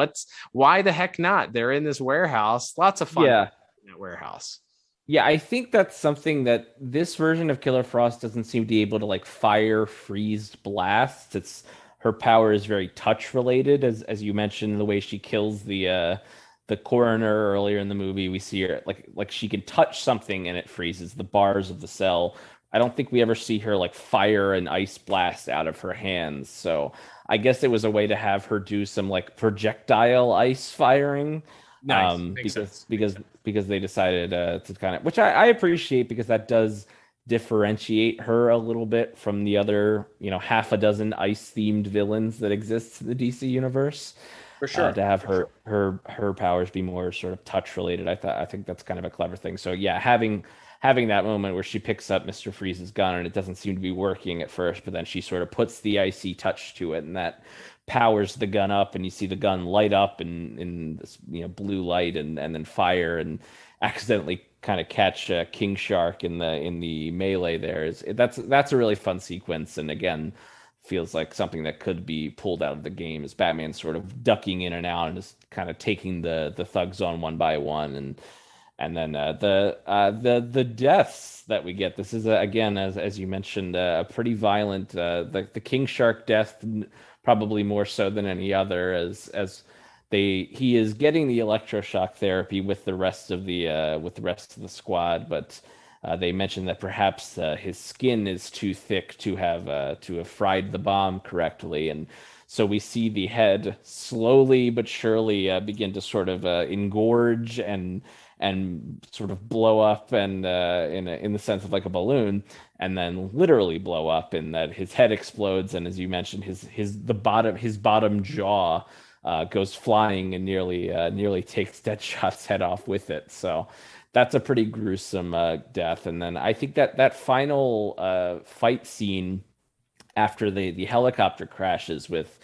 Why the heck not? They're in this warehouse. Lots of fun in that warehouse. Yeah, I think that's something that this version of Killer Frost doesn't seem to be able to like fire freeze blasts. Her power is very touch related, as you mentioned, the way she kills the coroner earlier in the movie. We see her like she can touch something and it freezes the bars of the cell. I don't think we ever see her like fire an ice blast out of her hands. So I guess it was a way to have her do some like projectile ice firing. Nice. Because they decided to kind of, which I appreciate, because that does differentiate her a little bit from the other, half a dozen ice themed villains that exist in the DC universe. For sure. To have her powers be more sort of touch related. I think that's kind of a clever thing. So yeah, having that moment where she picks up Mr. Freeze's gun and it doesn't seem to be working at first, but then she sort of puts the icy touch to it, and that powers the gun up, and you see the gun light up in this blue light and then fire and accidentally kind of catch King Shark in the melee there. That's a really fun sequence, and again feels like something that could be pulled out of the game, as Batman sort of ducking in and out and just kind of taking the thugs on one by one, and then the deaths that we get. This is again, as you mentioned, a pretty violent the King Shark death, probably more so than any other, as he is getting the electroshock therapy with the rest of the squad, but they mentioned that perhaps his skin is too thick to have fried the bomb correctly, and so we see the head slowly but surely begin to sort of engorge and sort of blow up, and in the sense of like a balloon, and then literally blow up in that his head explodes, and as you mentioned, his bottom jaw goes flying and nearly takes Deadshot's head off with it. So that's a pretty gruesome death. And then I think that final fight scene after the helicopter crashes with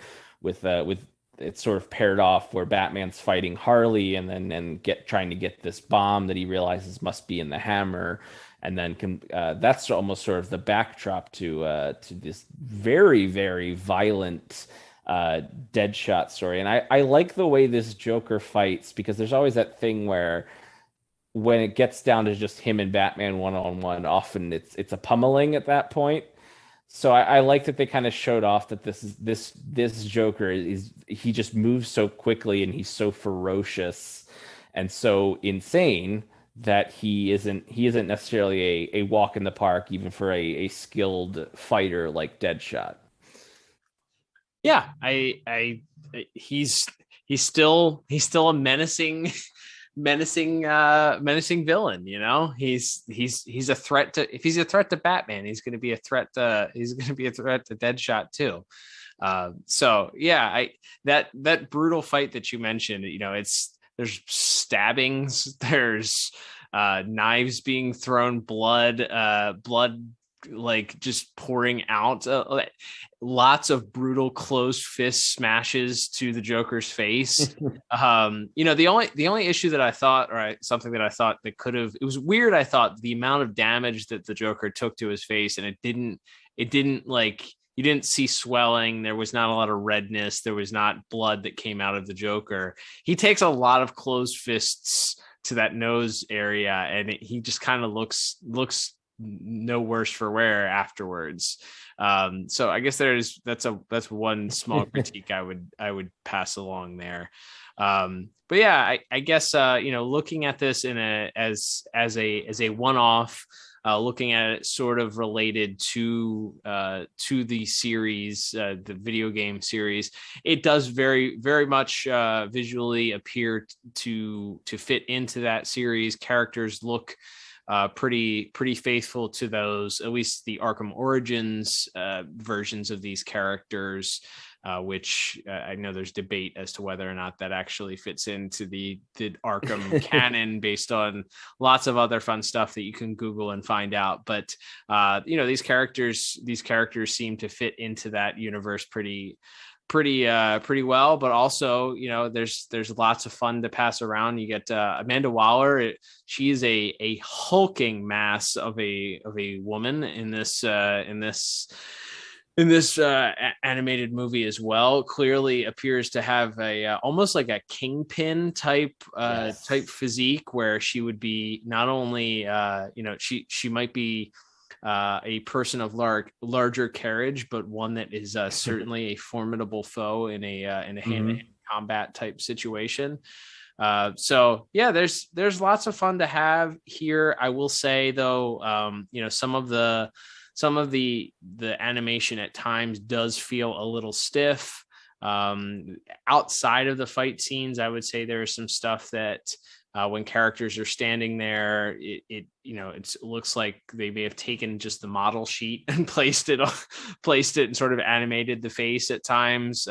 it's sort of paired off, where Batman's fighting Harley and trying to get this bomb that he realizes must be in the hammer, and then that's almost sort of the backdrop to this very, very violent Deadshot story. And I like the way this Joker fights, because there's always that thing where when it gets down to just him and Batman one-on-one, often it's a pummeling at that point. So I like that they kind of showed off that this Joker he just moves so quickly, and he's so ferocious and so insane that he isn't necessarily a walk in the park, even for a skilled fighter like Deadshot. Yeah, he's still a menacing villain. He's a threat to, if he's a threat to Batman, he's going to be a threat to Deadshot too. So yeah, that brutal fight that you mentioned, there's stabbings, there's knives being thrown, blood like just pouring out, lots of brutal closed fist smashes to the Joker's face. The only issue that I thought, something that I thought that it was weird. I thought the amount of damage that the Joker took to his face, and it didn't like, you didn't see swelling. There was not a lot of redness. There was not blood that came out of the Joker. He takes a lot of closed fists to that nose area, and he just kind of looks no worse for wear afterwards. So I guess that's one small critique I would pass along there. But yeah, I guess looking at this as a one-off, looking at it sort of related to the series, the video game series, it does very, very much visually appear to fit into that series. Characters look pretty faithful to those, at least the Arkham Origins versions of these characters. Which I know there's debate as to whether or not that actually fits into the Arkham canon based on lots of other fun stuff that you can Google and find out. But, these characters seem to fit into that universe pretty well. But also, there's lots of fun to pass around. You get Amanda Waller. She is a hulking mass of a woman in this animated movie as well. Clearly appears to have a almost like a Kingpin type physique, where she would be not only she might be a person of larger carriage, but one that is certainly a formidable foe in a hand-to-hand combat type situation. So yeah, there's lots of fun to have here. I will say though, some of the animation at times does feel a little stiff. Outside of the fight scenes, I would say there is some stuff that when characters are standing there, it looks like they may have taken just the model sheet and placed it and sort of animated the face at times.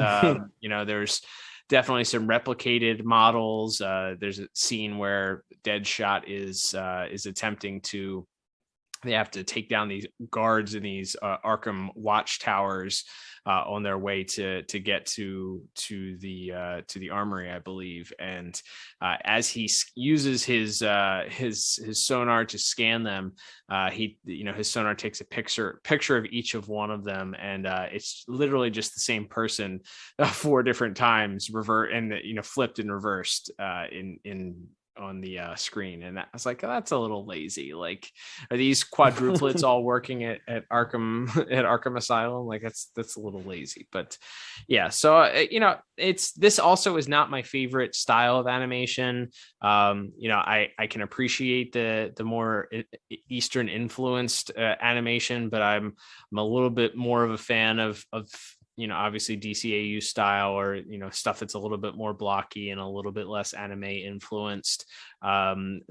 There's definitely some replicated models. There's a scene where Deadshot is attempting to. They have to take down these guards in these Arkham watchtowers on their way to get to the armory, I believe. And as he uses his sonar to scan them, his sonar takes a picture of each of one of them, and it's literally just the same person 4 different times, flipped and reversed on the screen. And I was like, oh, that's a little lazy. Like, are these quadruplets all working at Arkham Asylum? Like, that's a little lazy. But yeah, so this also is not my favorite style of animation. I can appreciate the more Eastern influenced animation, but I'm a little bit more of a fan of obviously DCAU style, or stuff that's a little bit more blocky and a little bit less anime influenced.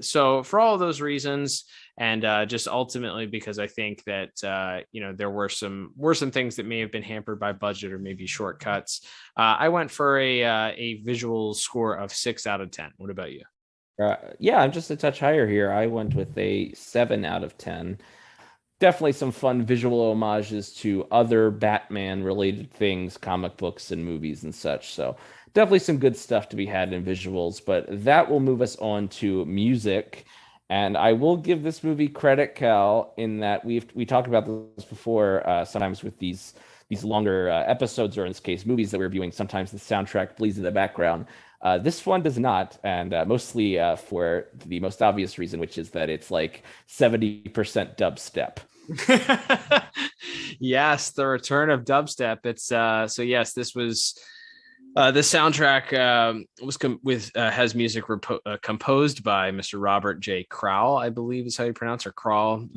So for all of those reasons, and just ultimately because I think that there were some things that may have been hampered by budget or maybe shortcuts, I went for a visual score of 6 out of 10. What about you? Yeah, I'm just a touch higher here. I went with a 7 out of 10. Definitely some fun visual homages to other Batman-related things, comic books and movies and such. So definitely some good stuff to be had in visuals. But that will move us on to music. And I will give this movie credit, Cal, in that we talked about this before. Sometimes with these longer episodes, or in this case, movies that we're viewing, sometimes the soundtrack bleeds in the background. This one does not, and mostly for the most obvious reason, which is that it's like 70% dubstep. Yes, the return of dubstep. It's so yes, this was the soundtrack has music composed by Mr. Robert J. Crowell, I believe is how you pronounce it, Crowell.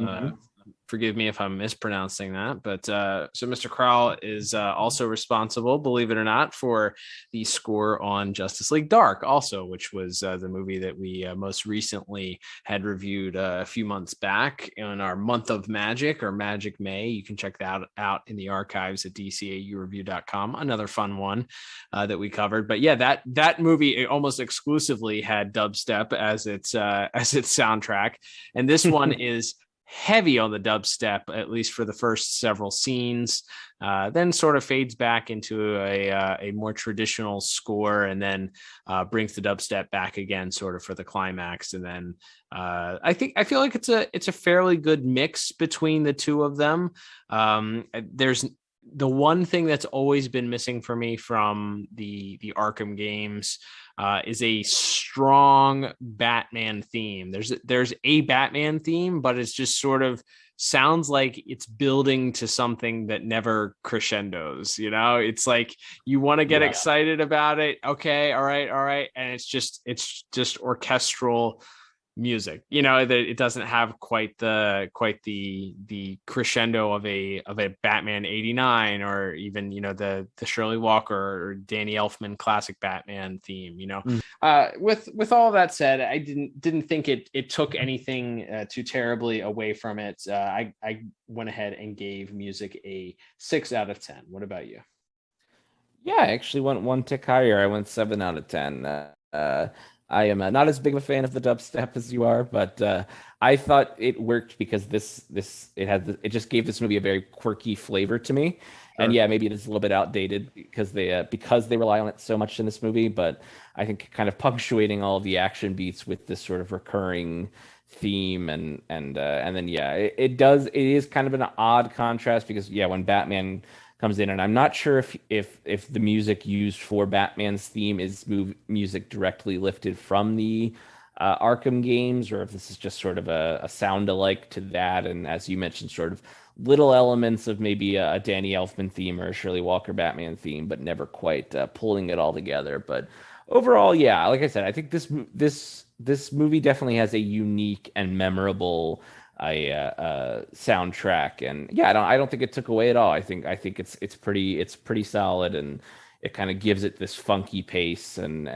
Forgive me if I'm mispronouncing that, but so Mr. Crowell is also responsible, believe it or not, for the score on Justice League Dark, also, which was the movie that we most recently had reviewed a few months back in our month of magic, or Magic May. You can check that out in the archives at DCAUreview.com. Another fun one that we covered. But yeah, that movie almost exclusively had dubstep as its soundtrack, and this one is heavy on the dubstep, at least for the first several scenes, then sort of fades back into a more traditional score, and then brings the dubstep back again sort of for the climax. And then I feel like it's a fairly good mix between the two of them. There's the one thing that's always been missing for me from the Arkham games is a strong Batman theme. There's a Batman theme, but it's just sort of sounds like it's building to something that never crescendos. It's like you want to get excited about it. Okay, all right, and it's just orchestral music. That it doesn't have quite the crescendo of a Batman 89 or even the Shirley Walker or Danny Elfman classic Batman theme. With all that said, I didn't think it took anything too terribly away from it. I went ahead and gave music a 6 out of 10. What about you? Yeah, I actually went one tick higher. I went 7 out of 10. I am not as big of a fan of the dubstep as you are, but I thought it worked because it just gave this movie a very quirky flavor to me. Sure. And yeah, maybe it is a little bit outdated because they rely on it so much in this movie, but I think kind of punctuating all of the action beats with this sort of recurring theme and then it is kind of an odd contrast because when Batman comes in, and I'm not sure if the music used for Batman's theme is music directly lifted from the Arkham games, or if this is just sort of a sound alike to that, and as you mentioned, sort of little elements of maybe a Danny Elfman theme or a Shirley Walker Batman theme, but never quite pulling it all together. But overall, yeah, like I said, I think this movie definitely has a unique and memorable soundtrack, and I don't think it took away at all. I think it's pretty solid, and it kind of gives it this funky pace and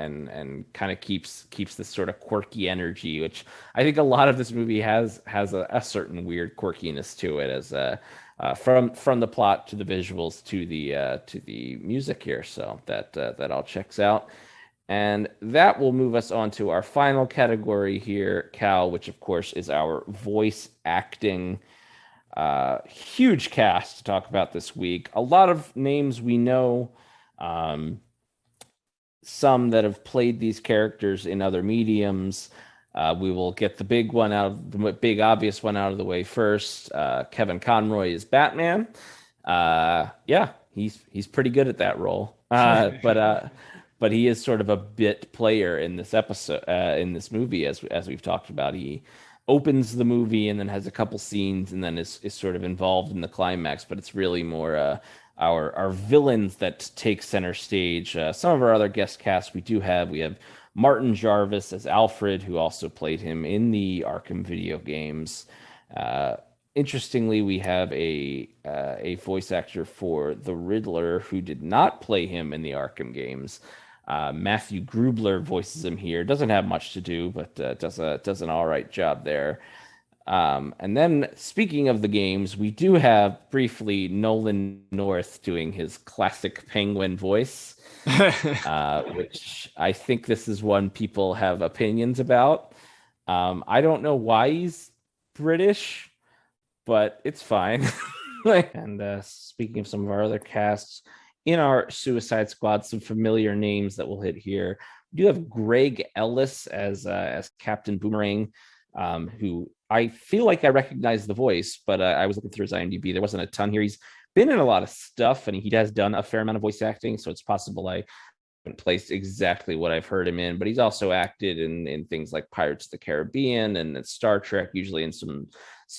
kind of keeps this sort of quirky energy, which I think a lot of this movie has a certain weird quirkiness to it, as from the plot to the visuals to the music here. So that all checks out. And that will move us on to our final category here, Cal, which of course is our voice acting. Huge cast to talk about this week. A lot of names we know, some that have played these characters in other mediums. We will get the big obvious one out of the way first. Kevin Conroy is Batman. He's pretty good at that role. But he is sort of a bit player in this episode, in this movie, as we've talked about. He opens the movie and then has a couple scenes and then is sort of involved in the climax. But it's really more our villains that take center stage. Some of our other guest casts we have Martin Jarvis as Alfred, who also played him in the Arkham video games. Interestingly, we have a voice actor for the Riddler who did not play him in the Arkham games. Matthew Grubler voices him here. Doesn't have much to do, but does an all right job there. And then, speaking of the games, we do have briefly Nolan North doing his classic Penguin voice, which I think this is one people have opinions about. I don't know why he's British, but it's fine. And speaking of some of our other casts, in our Suicide Squad, some familiar names that we'll hit here. We do have Greg Ellis as Captain Boomerang, who I feel like I recognize the voice, but I was looking through his IMDb. There wasn't a ton here. He's been in a lot of stuff, and he has done a fair amount of voice acting, so it's possible I haven't placed exactly what I've heard him in, but he's also acted in things like Pirates of the Caribbean and Star Trek, usually in some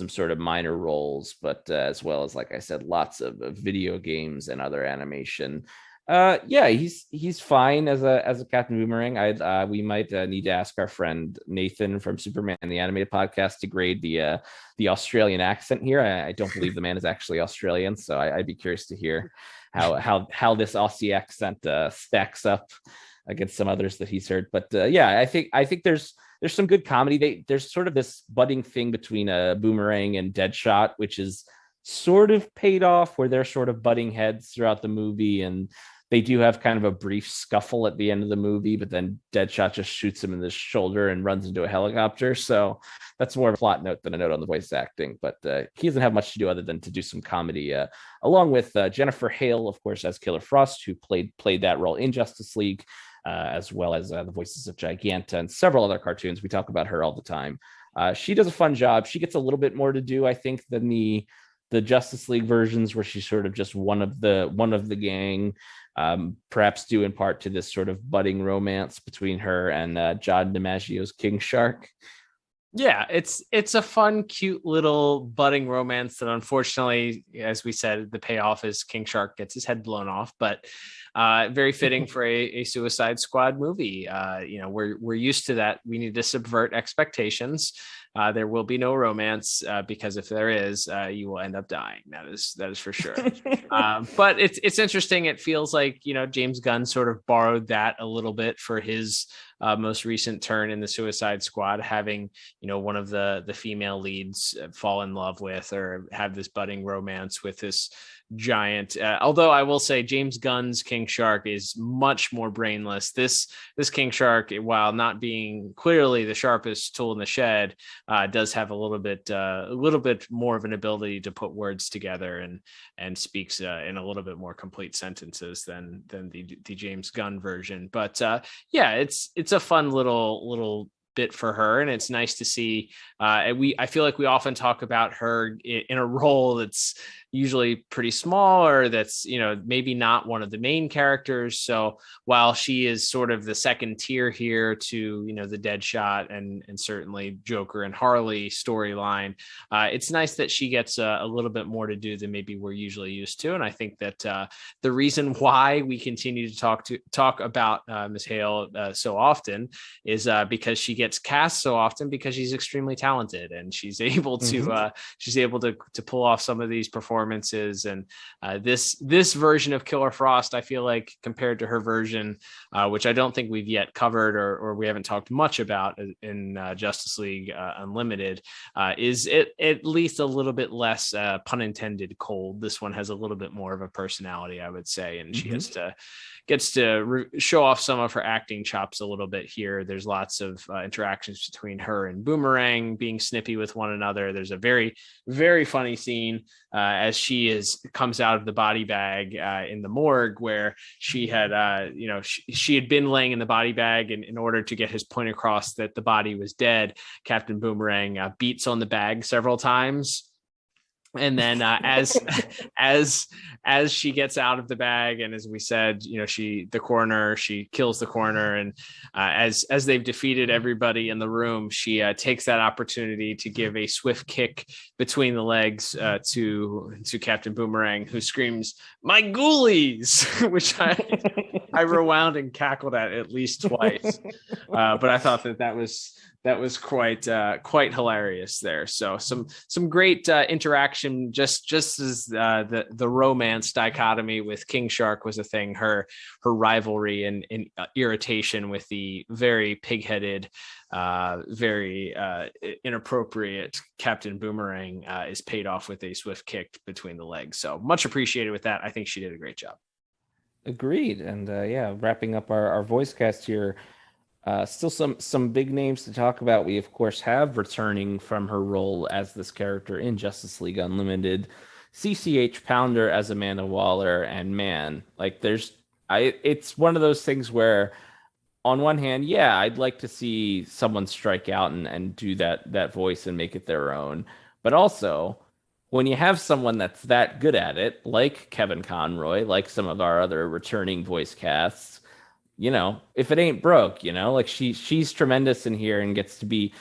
sort of minor roles, but as well as, like I said, lots of video games and other animation. He's fine as a Captain Boomerang. We might need to ask our friend Nathan from Superman the Animated Podcast to grade the Australian accent here. I don't believe the man is actually Australian, so I'd be curious to hear how this Aussie accent stacks up against some others that he's heard. But I think there's some good comedy. There's sort of this budding thing between Boomerang and Deadshot, which is sort of paid off, where they're sort of butting heads throughout the movie, and they do have kind of a brief scuffle at the end of the movie, but then Deadshot just shoots him in the shoulder and runs into a helicopter. So that's more of a plot note than a note on the voice acting, but he doesn't have much to do other than to do some comedy, along with Jennifer Hale, of course, as Killer Frost, who played that role in Justice League, as well as the voices of Giganta and several other cartoons. We talk about her all the time. She does a fun job. She gets a little bit more to do, I think, than the the Justice League versions where she's sort of just one of the gang, perhaps due in part to this sort of budding romance between her and John DiMaggio's King Shark. Yeah, it's a fun, cute little budding romance that unfortunately, as we said, the payoff is King Shark gets his head blown off, but very fitting for a Suicide Squad movie. We're used to that. We need to subvert expectations. There will be no romance because if there is, you will end up dying. That is for sure. But it's interesting. It feels like, James Gunn sort of borrowed that a little bit for his most recent turn in the Suicide Squad, having one of the female leads fall in love with or have this budding romance with this giant. Although I will say James Gunn's King Shark is much more brainless. This King Shark, while not being clearly the sharpest tool in the shed, does have a little bit more of an ability to put words together and speaks in a little bit more complete sentences than the James Gunn version. But it's a fun little bit for her, and it's nice to see. I feel like we often talk about her in a role that's usually pretty small, or that's maybe not one of the main characters. So while she is sort of the second tier here to the Deadshot and certainly Joker and Harley storyline, it's nice that she gets a little bit more to do than maybe we're usually used to. And I think that the reason why we continue to talk about Ms. Hale so often is because she gets cast so often, because she's extremely talented and she's able to pull off some of these performances. And this version of Killer Frost, I feel like, compared to her version, which I don't think we've yet covered or we haven't talked much about in Justice League Unlimited, is at least a little bit less, pun intended, cold. This one has a little bit more of a personality, I would say, and she gets to show off some of her acting chops a little bit here. There's lots of interactions between her and Boomerang being snippy with one another. There's a very, very funny scene as she comes out of the body bag in the morgue, where she had she had been laying in the body bag, and in order to get his point across that the body was dead, Captain Boomerang beats on the bag several times. And then as she gets out of the bag, and as we said, she kills the coroner, and as they've defeated everybody in the room, she takes that opportunity to give a swift kick between the legs to Captain Boomerang, who screams, "My ghoulies!" which I rewound and cackled at least twice. But I thought that was quite hilarious there. So some great interaction, just as the romance dichotomy with King Shark was a thing. Her rivalry and irritation with the very pig-headed, very inappropriate Captain Boomerang is paid off with a swift kick between the legs. So much appreciated with that. I think she did a great job. Agreed. And wrapping up our voice cast here. Still some big names to talk about. We, of course, have returning from her role as this character in Justice League Unlimited, CCH Pounder as Amanda Waller, and man, like it's one of those things where, on one hand, I'd like to see someone strike out and do that voice and make it their own. But also, when you have someone that's that good at it, like Kevin Conroy, like some of our other returning voice casts, if it ain't broke, like she's tremendous in here and gets to,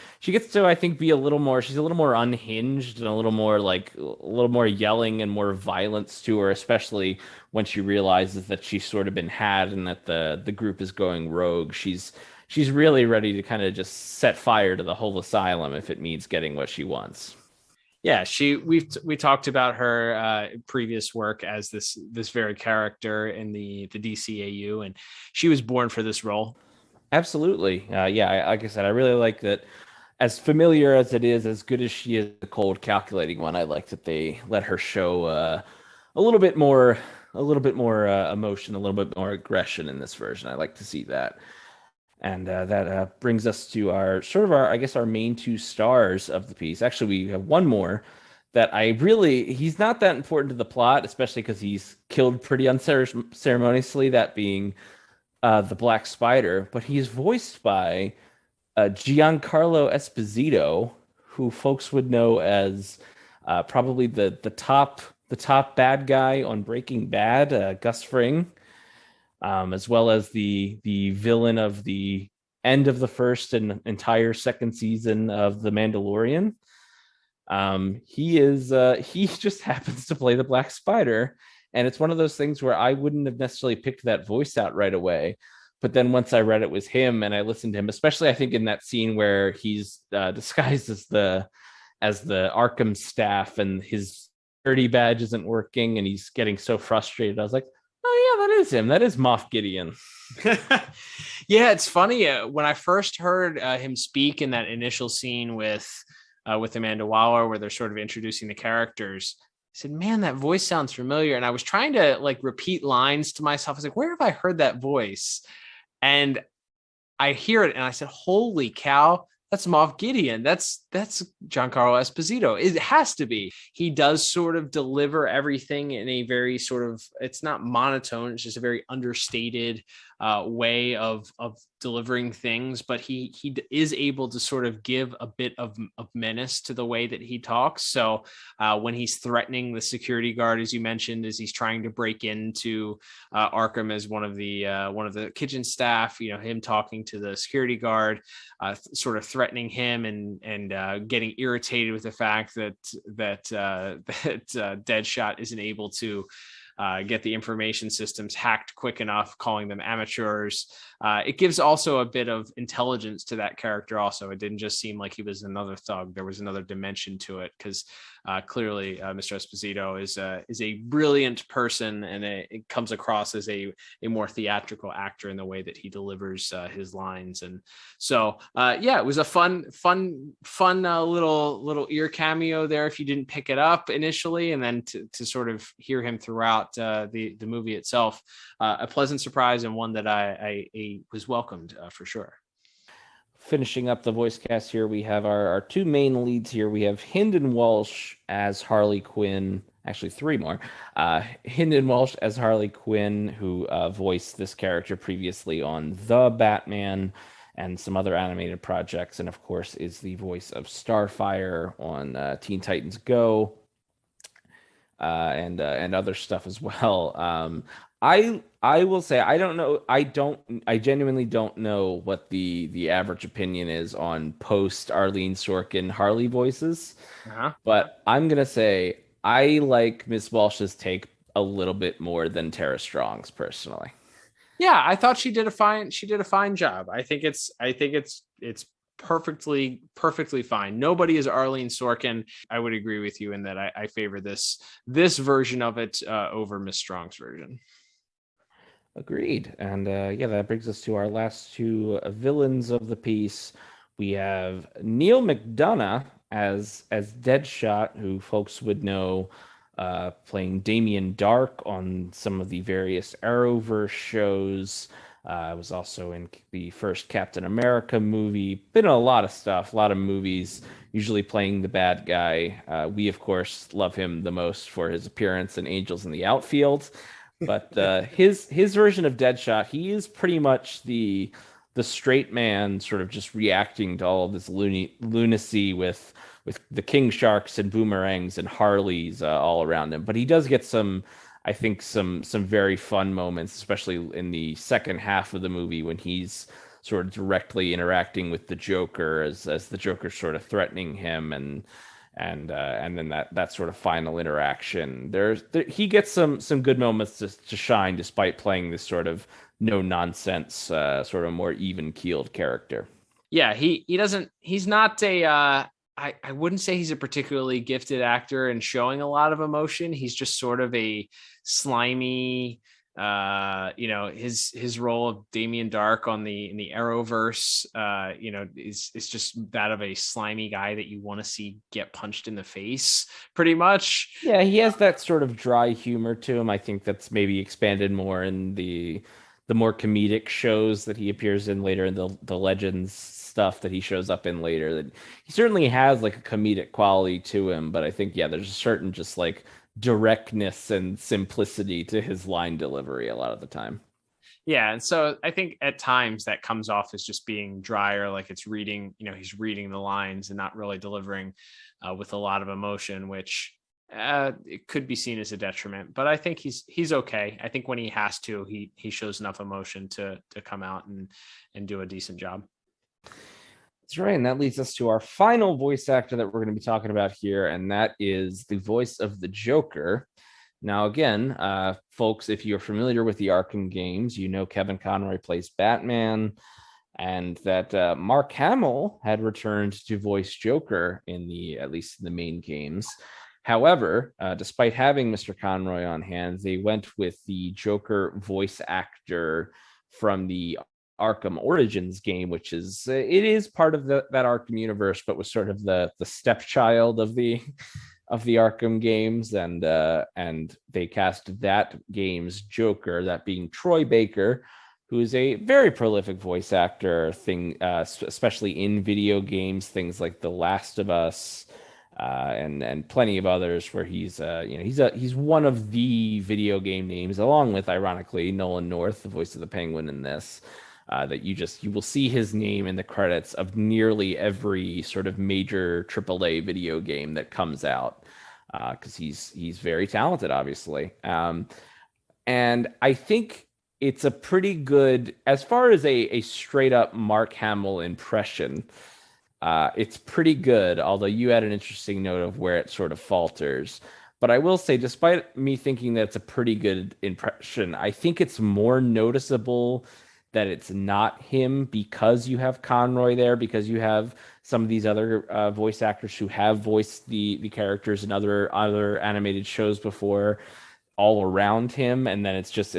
I think, be she's a little more unhinged and a little more yelling and more violence to her, especially when she realizes that she's sort of been had and that the group is going rogue. She's really ready to kind of just set fire to the whole asylum if it means getting what she wants. Yeah, we talked about her previous work as this very character in the DCAU, and she was born for this role. Absolutely. Like I said, I really like that. As familiar as it is, as good as she is, the cold, calculating one, I like that they let her show a little bit more emotion, a little bit more aggression in this version. I like to see that. And that brings us to our main two stars of the piece. Actually, we have one more that he's not that important to the plot, especially because he's killed pretty unceremoniously, that being the Black Spider. But he's voiced by Giancarlo Esposito, who folks would know as Probably the top bad guy on Breaking Bad, Gus Fring, as well as the villain of the end of the first and entire second season of The Mandalorian. He just happens to play the Black Spider, and it's one of those things where I wouldn't have necessarily picked that voice out right away. But then once I read it was him and I listened to him, especially I think in that scene where he's disguised as the Arkham staff and his security badge isn't working and he's getting so frustrated, I was like, oh yeah, that is him. That is Moff Gideon. Yeah, it's funny. When I first heard him speak in that initial scene with Amanda Waller, where they're sort of introducing the characters, I said, man, that voice sounds familiar. And I was trying to like repeat lines to myself. I was like, where have I heard that voice? And I hear it and I said, holy cow, that's Moff Gideon. That's Giancarlo Esposito. It has to be. He does sort of deliver everything in a very sort of, it's not monotone. It's just a very understated way of delivering things, but he is able to sort of give a bit of menace to the way that he talks. So when he's threatening the security guard, as you mentioned, as he's trying to break into Arkham as one of the kitchen staff, him talking to the security guard, sort of threatening him and getting irritated with the fact that Deadshot isn't able to get the information systems hacked quick enough, calling them amateurs. It gives also a bit of intelligence to that character. Also, it didn't just seem like he was another thug. There was another dimension to it because clearly Mr. Esposito is a brilliant person, and it comes across as a more theatrical actor in the way that he delivers his lines. And so, it was a fun little ear cameo there if you didn't pick it up initially, and then to sort of hear him throughout the movie itself, a pleasant surprise and one that I was welcomed for sure. Finishing up the voice cast here, we have our two main leads here. We have Hynden Walsh as Harley Quinn. Actually, three more. Hynden Walsh as Harley Quinn, who voiced this character previously on The Batman and some other animated projects, and of course is the voice of Starfire on Teen Titans Go, and other stuff as well. I will say I don't know. I genuinely don't know what the average opinion is on post Arlene Sorkin Harley voices. But I'm gonna say I like Miss Walsh's take a little bit more than Tara Strong's personally. Yeah, I thought she did a fine job. I think it's perfectly fine. Nobody is Arlene Sorkin. I would agree with you in that I favor this version of it over Miss Strong's version. Agreed. And that brings us to our last two villains of the piece. We have Neil Mcdonough as Deadshot, who folks would know playing Damien Dark on some of the various Arrowverse shows. Was also in the first Captain America movie. Been in a lot of stuff, a lot of movies, usually playing the bad guy. We, of course, love him the most for his appearance in Angels in the Outfield. But his version of Deadshot, he is pretty much the straight man, sort of just reacting to all of this lunacy with the King Sharks and Boomerangs and Harleys all around him. But he does get some very fun moments, especially in the second half of the movie when he's sort of directly interacting with the Joker as the Joker's sort of threatening him and then that sort of final interaction. He gets some good moments to shine despite playing this sort of no nonsense, sort of more even keeled character. Yeah, he's not I wouldn't say he's a particularly gifted actor in showing a lot of emotion. He's just sort of a slimy, his role of Damien Dark in the Arrowverse, is just that of a slimy guy that you want to see get punched in the face pretty much. Yeah, he has that sort of dry humor to him. I think that's maybe expanded more in the more comedic shows that he appears in later in the Legends stuff that he shows up in later. That he certainly has like a comedic quality to him, but I think there's a certain just like directness and simplicity to his line delivery a lot of the time. Yeah, and so I think at times that comes off as just being dry, or like it's reading, he's reading the lines and not really delivering with a lot of emotion, which it could be seen as a detriment. But I think he's okay. I think when he has to, he shows enough emotion to come out and do a decent job. That's right, and that leads us to our final voice actor that we're going to be talking about here, and that is the voice of the Joker. Now, again, folks, if you're familiar with the Arkham games, you know Kevin Conroy plays Batman, and that Mark Hamill had returned to voice Joker at least in the main games. However, despite having Mr. Conroy on hand, they went with the Joker voice actor from the Arkham Origins game, which is it is part of that Arkham universe, but was sort of the stepchild of the Arkham games, and they cast that game's Joker, that being Troy Baker, who is a very prolific voice actor, especially in video games, things like The Last of Us, and plenty of others, where he's one of the video game names, along with, ironically, Nolan North, the voice of the Penguin in this. That you will see his name in the credits of nearly every sort of major AAA video game that comes out, because he's very talented, obviously. And I think it's a pretty good, as far as a straight up Mark Hamill impression, it's pretty good, although you had an interesting note of where it sort of falters. But I will say, despite me thinking that it's a pretty good impression, I think it's more noticeable that it's not him because you have Conroy there, because you have some of these other voice actors who have voiced the characters in other animated shows before all around him. And then it's just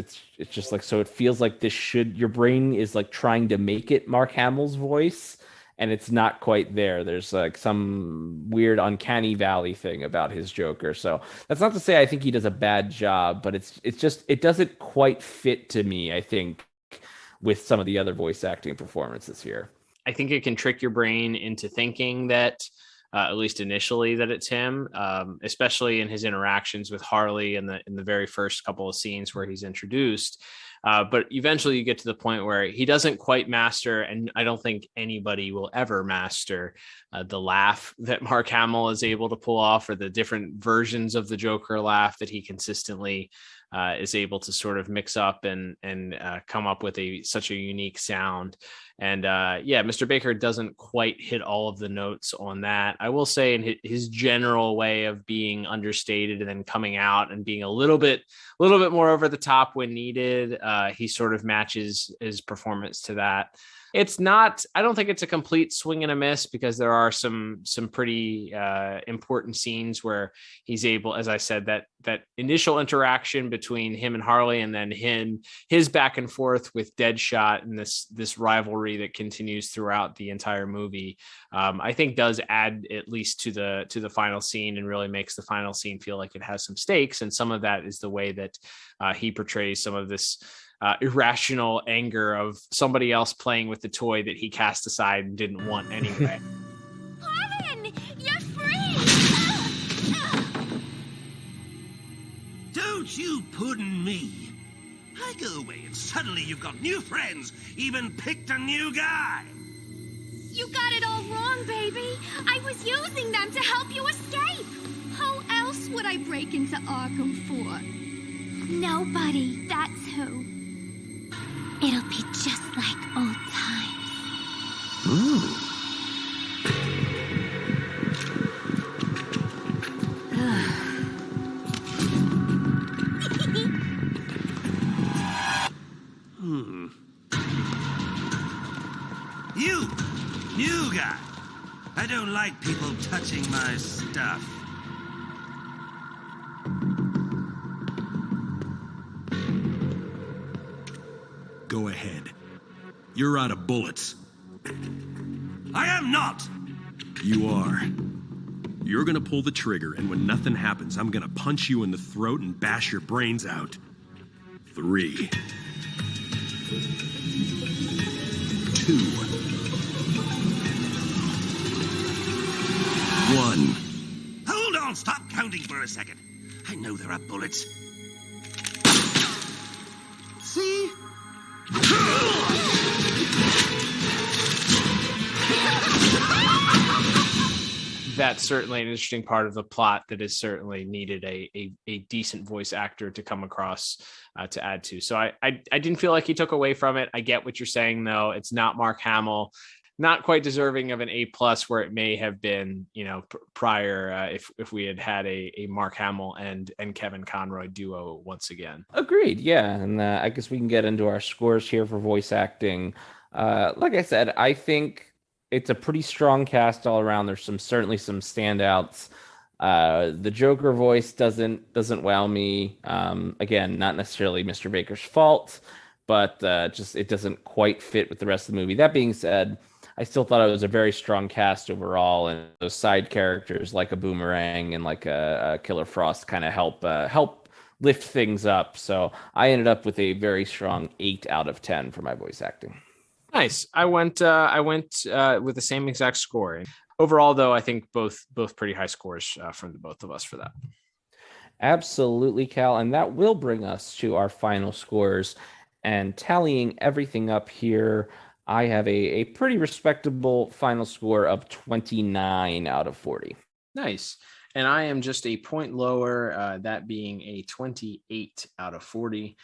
like, so it feels like your brain is like trying to make it Mark Hamill's voice, and it's not quite there. There's like some weird uncanny valley thing about his Joker. So that's not to say I think he does a bad job, but it doesn't quite fit to me, I think, with some of the other voice acting performances here. I think it can trick your brain into thinking that, at least initially, that it's him, especially in his interactions with Harley in the very first couple of scenes where he's introduced. But eventually you get to the point where he doesn't quite master, and I don't think anybody will ever master the laugh that Mark Hamill is able to pull off, or the different versions of the Joker laugh that he consistently is able to sort of mix up and come up with such a unique sound. And Mr. Baker doesn't quite hit all of the notes on that. I will say, in his general way of being understated and then coming out and being a little bit more over the top when needed, he sort of matches his performance to that. It's not, I don't think it's a complete swing and a miss, because there are some pretty important scenes where he's able, as I said, that initial interaction between him and Harley, and then his back and forth with Deadshot, and this rivalry that continues throughout the entire movie, I think does add at least to the final scene, and really makes the final scene feel like it has some stakes. And some of that is the way that he portrays some of this irrational anger of somebody else playing with the toy that he cast aside and didn't want anyway. Harlan, you're free! Don't you puddin' me. I go away and suddenly you've got new friends, even picked a new guy. You got it all wrong, baby. I was using them to help you escape. Who else would I break into Arkham for? Nobody, that's who. It'll be just like old times. Ooh. You, new guy. I don't like people touching my stuff. Go ahead. You're out of bullets. I am not! You are. You're gonna pull the trigger, and when nothing happens, I'm gonna punch you in the throat and bash your brains out. 3, 2, 1. Hold on, stop counting for a second. I know there are bullets. See? That's certainly an interesting part of the plot that has certainly needed a decent voice actor to come across to add to. So I didn't feel like he took away from it. I get what you're saying, though. It's not Mark Hamill, not quite deserving of an A+ where it may have been, prior if we had a Mark Hamill and Kevin Conroy duo once again. Agreed. Yeah. And I guess we can get into our scores here for voice acting. Like I said, I think it's a pretty strong cast all around. There's certainly some standouts. The Joker voice doesn't wow me. Again, not necessarily Mr. Baker's fault, but just it doesn't quite fit with the rest of the movie. That being said, I still thought it was a very strong cast overall, and those side characters like a Boomerang and like a Killer Frost kind of help lift things up. So I ended up with a very strong 8 out of 10 for my voice acting. Nice. I went with the same exact score. Overall, though, I think both pretty high scores from the both of us for that. Absolutely, Cal. And that will bring us to our final scores. And tallying everything up here, I have a pretty respectable final score of 29 out of 40. Nice. And I am just a point lower, that being a 28 out of 40.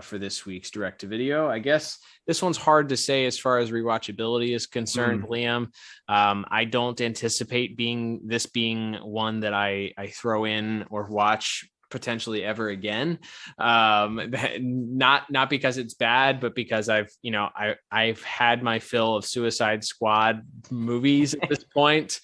For this week's direct-to-video. I guess this one's hard to say as far as rewatchability is concerned, Liam. I don't anticipate being one that I throw in or watch potentially ever again. Not because it's bad, but because I've had my fill of Suicide Squad movies at this point.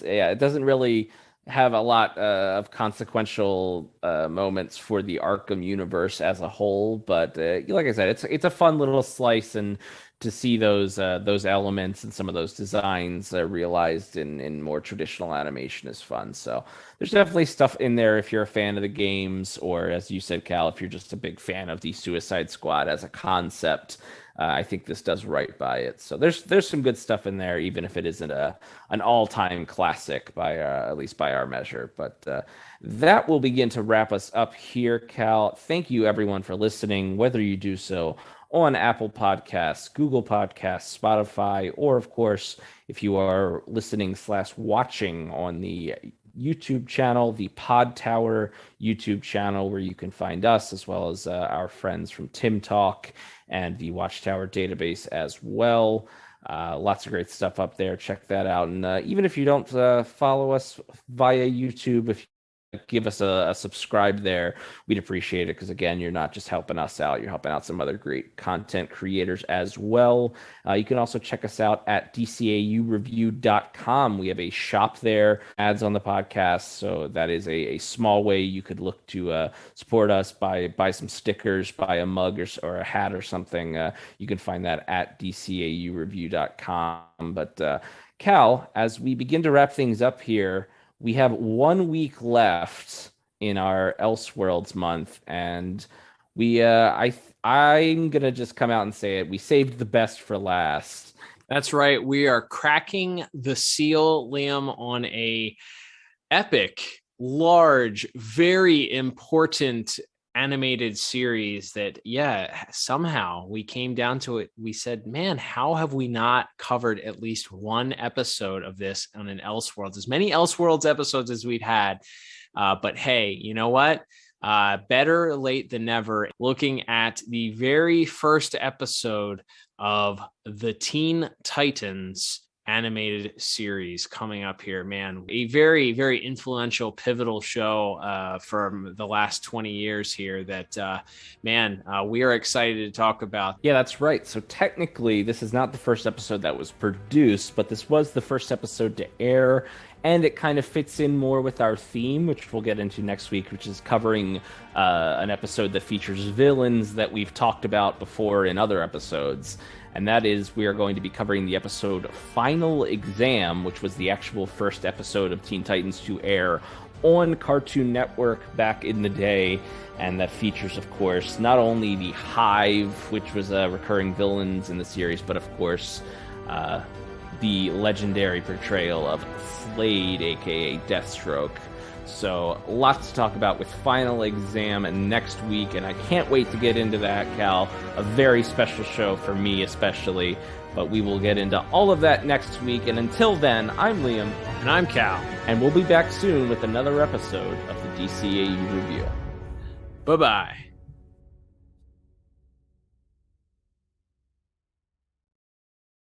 Yeah, it doesn't really have a lot of consequential moments for the Arkham universe as a whole, but like I said, it's a fun little slice, and to see those elements and some of those designs realized in more traditional animation is fun. So there's definitely stuff in there if you're a fan of the games, or as you said, Cal, if you're just a big fan of the Suicide Squad as a concept. I think this does right by it. So there's some good stuff in there, even if it isn't an all-time classic by at least by our measure. But that will begin to wrap us up here, Cal. Thank you, everyone, for listening, whether you do so on Apple Podcasts, Google Podcasts, Spotify, or, of course, if you are listening/watching on the YouTube channel, the Pod Tower YouTube channel, where you can find us as well as our friends from Tim Talk and the Watchtower database as well. Lots of great stuff up there. Check that out. And even if you don't follow us via YouTube, if you give us a subscribe there, we'd appreciate it, because again, you're not just helping us out, you're helping out some other great content creators as well. You can also check us out at DCAUreview.com. We have a shop there, ads on the podcast, so that is a small way you could look to support us, buy some stickers, buy a mug or a hat or something. You can find that at DCAUreview.com. But Cal, as we begin to wrap things up here, we have 1 week left in our Elseworlds month, and I'm gonna just come out and say it. We saved the best for last. That's right. We are cracking the seal, Liam, on a epic, large, very important animated series that, somehow we came down to it. We said, man, how have we not covered at least one episode of this on an Elseworlds? As many Elseworlds episodes as we've had. But hey, you know what? Better late than never. Looking at the very first episode of the Teen Titans animated series coming up here, man. A very, very influential, pivotal show from the last 20 years here that, we are excited to talk about. Yeah, that's right. So technically, this is not the first episode that was produced, but this was the first episode to air, and it kind of fits in more with our theme, which we'll get into next week, which is covering an episode that features villains that we've talked about before in other episodes. And that is, we are going to be covering the episode Final Exam, which was the actual first episode of Teen Titans to air on Cartoon Network back in the day. And that features, of course, not only the Hive, which was recurring villains in the series, but, of course, the legendary portrayal of Slade, a.k.a. Deathstroke. So lots to talk about with final exam next week, and I can't wait to get into that, Cal. A very special show for me especially, but we will get into all of that next week. And until then, I'm Liam. And I'm Cal. And we'll be back soon with another episode of the DCAU Review. Bye-bye.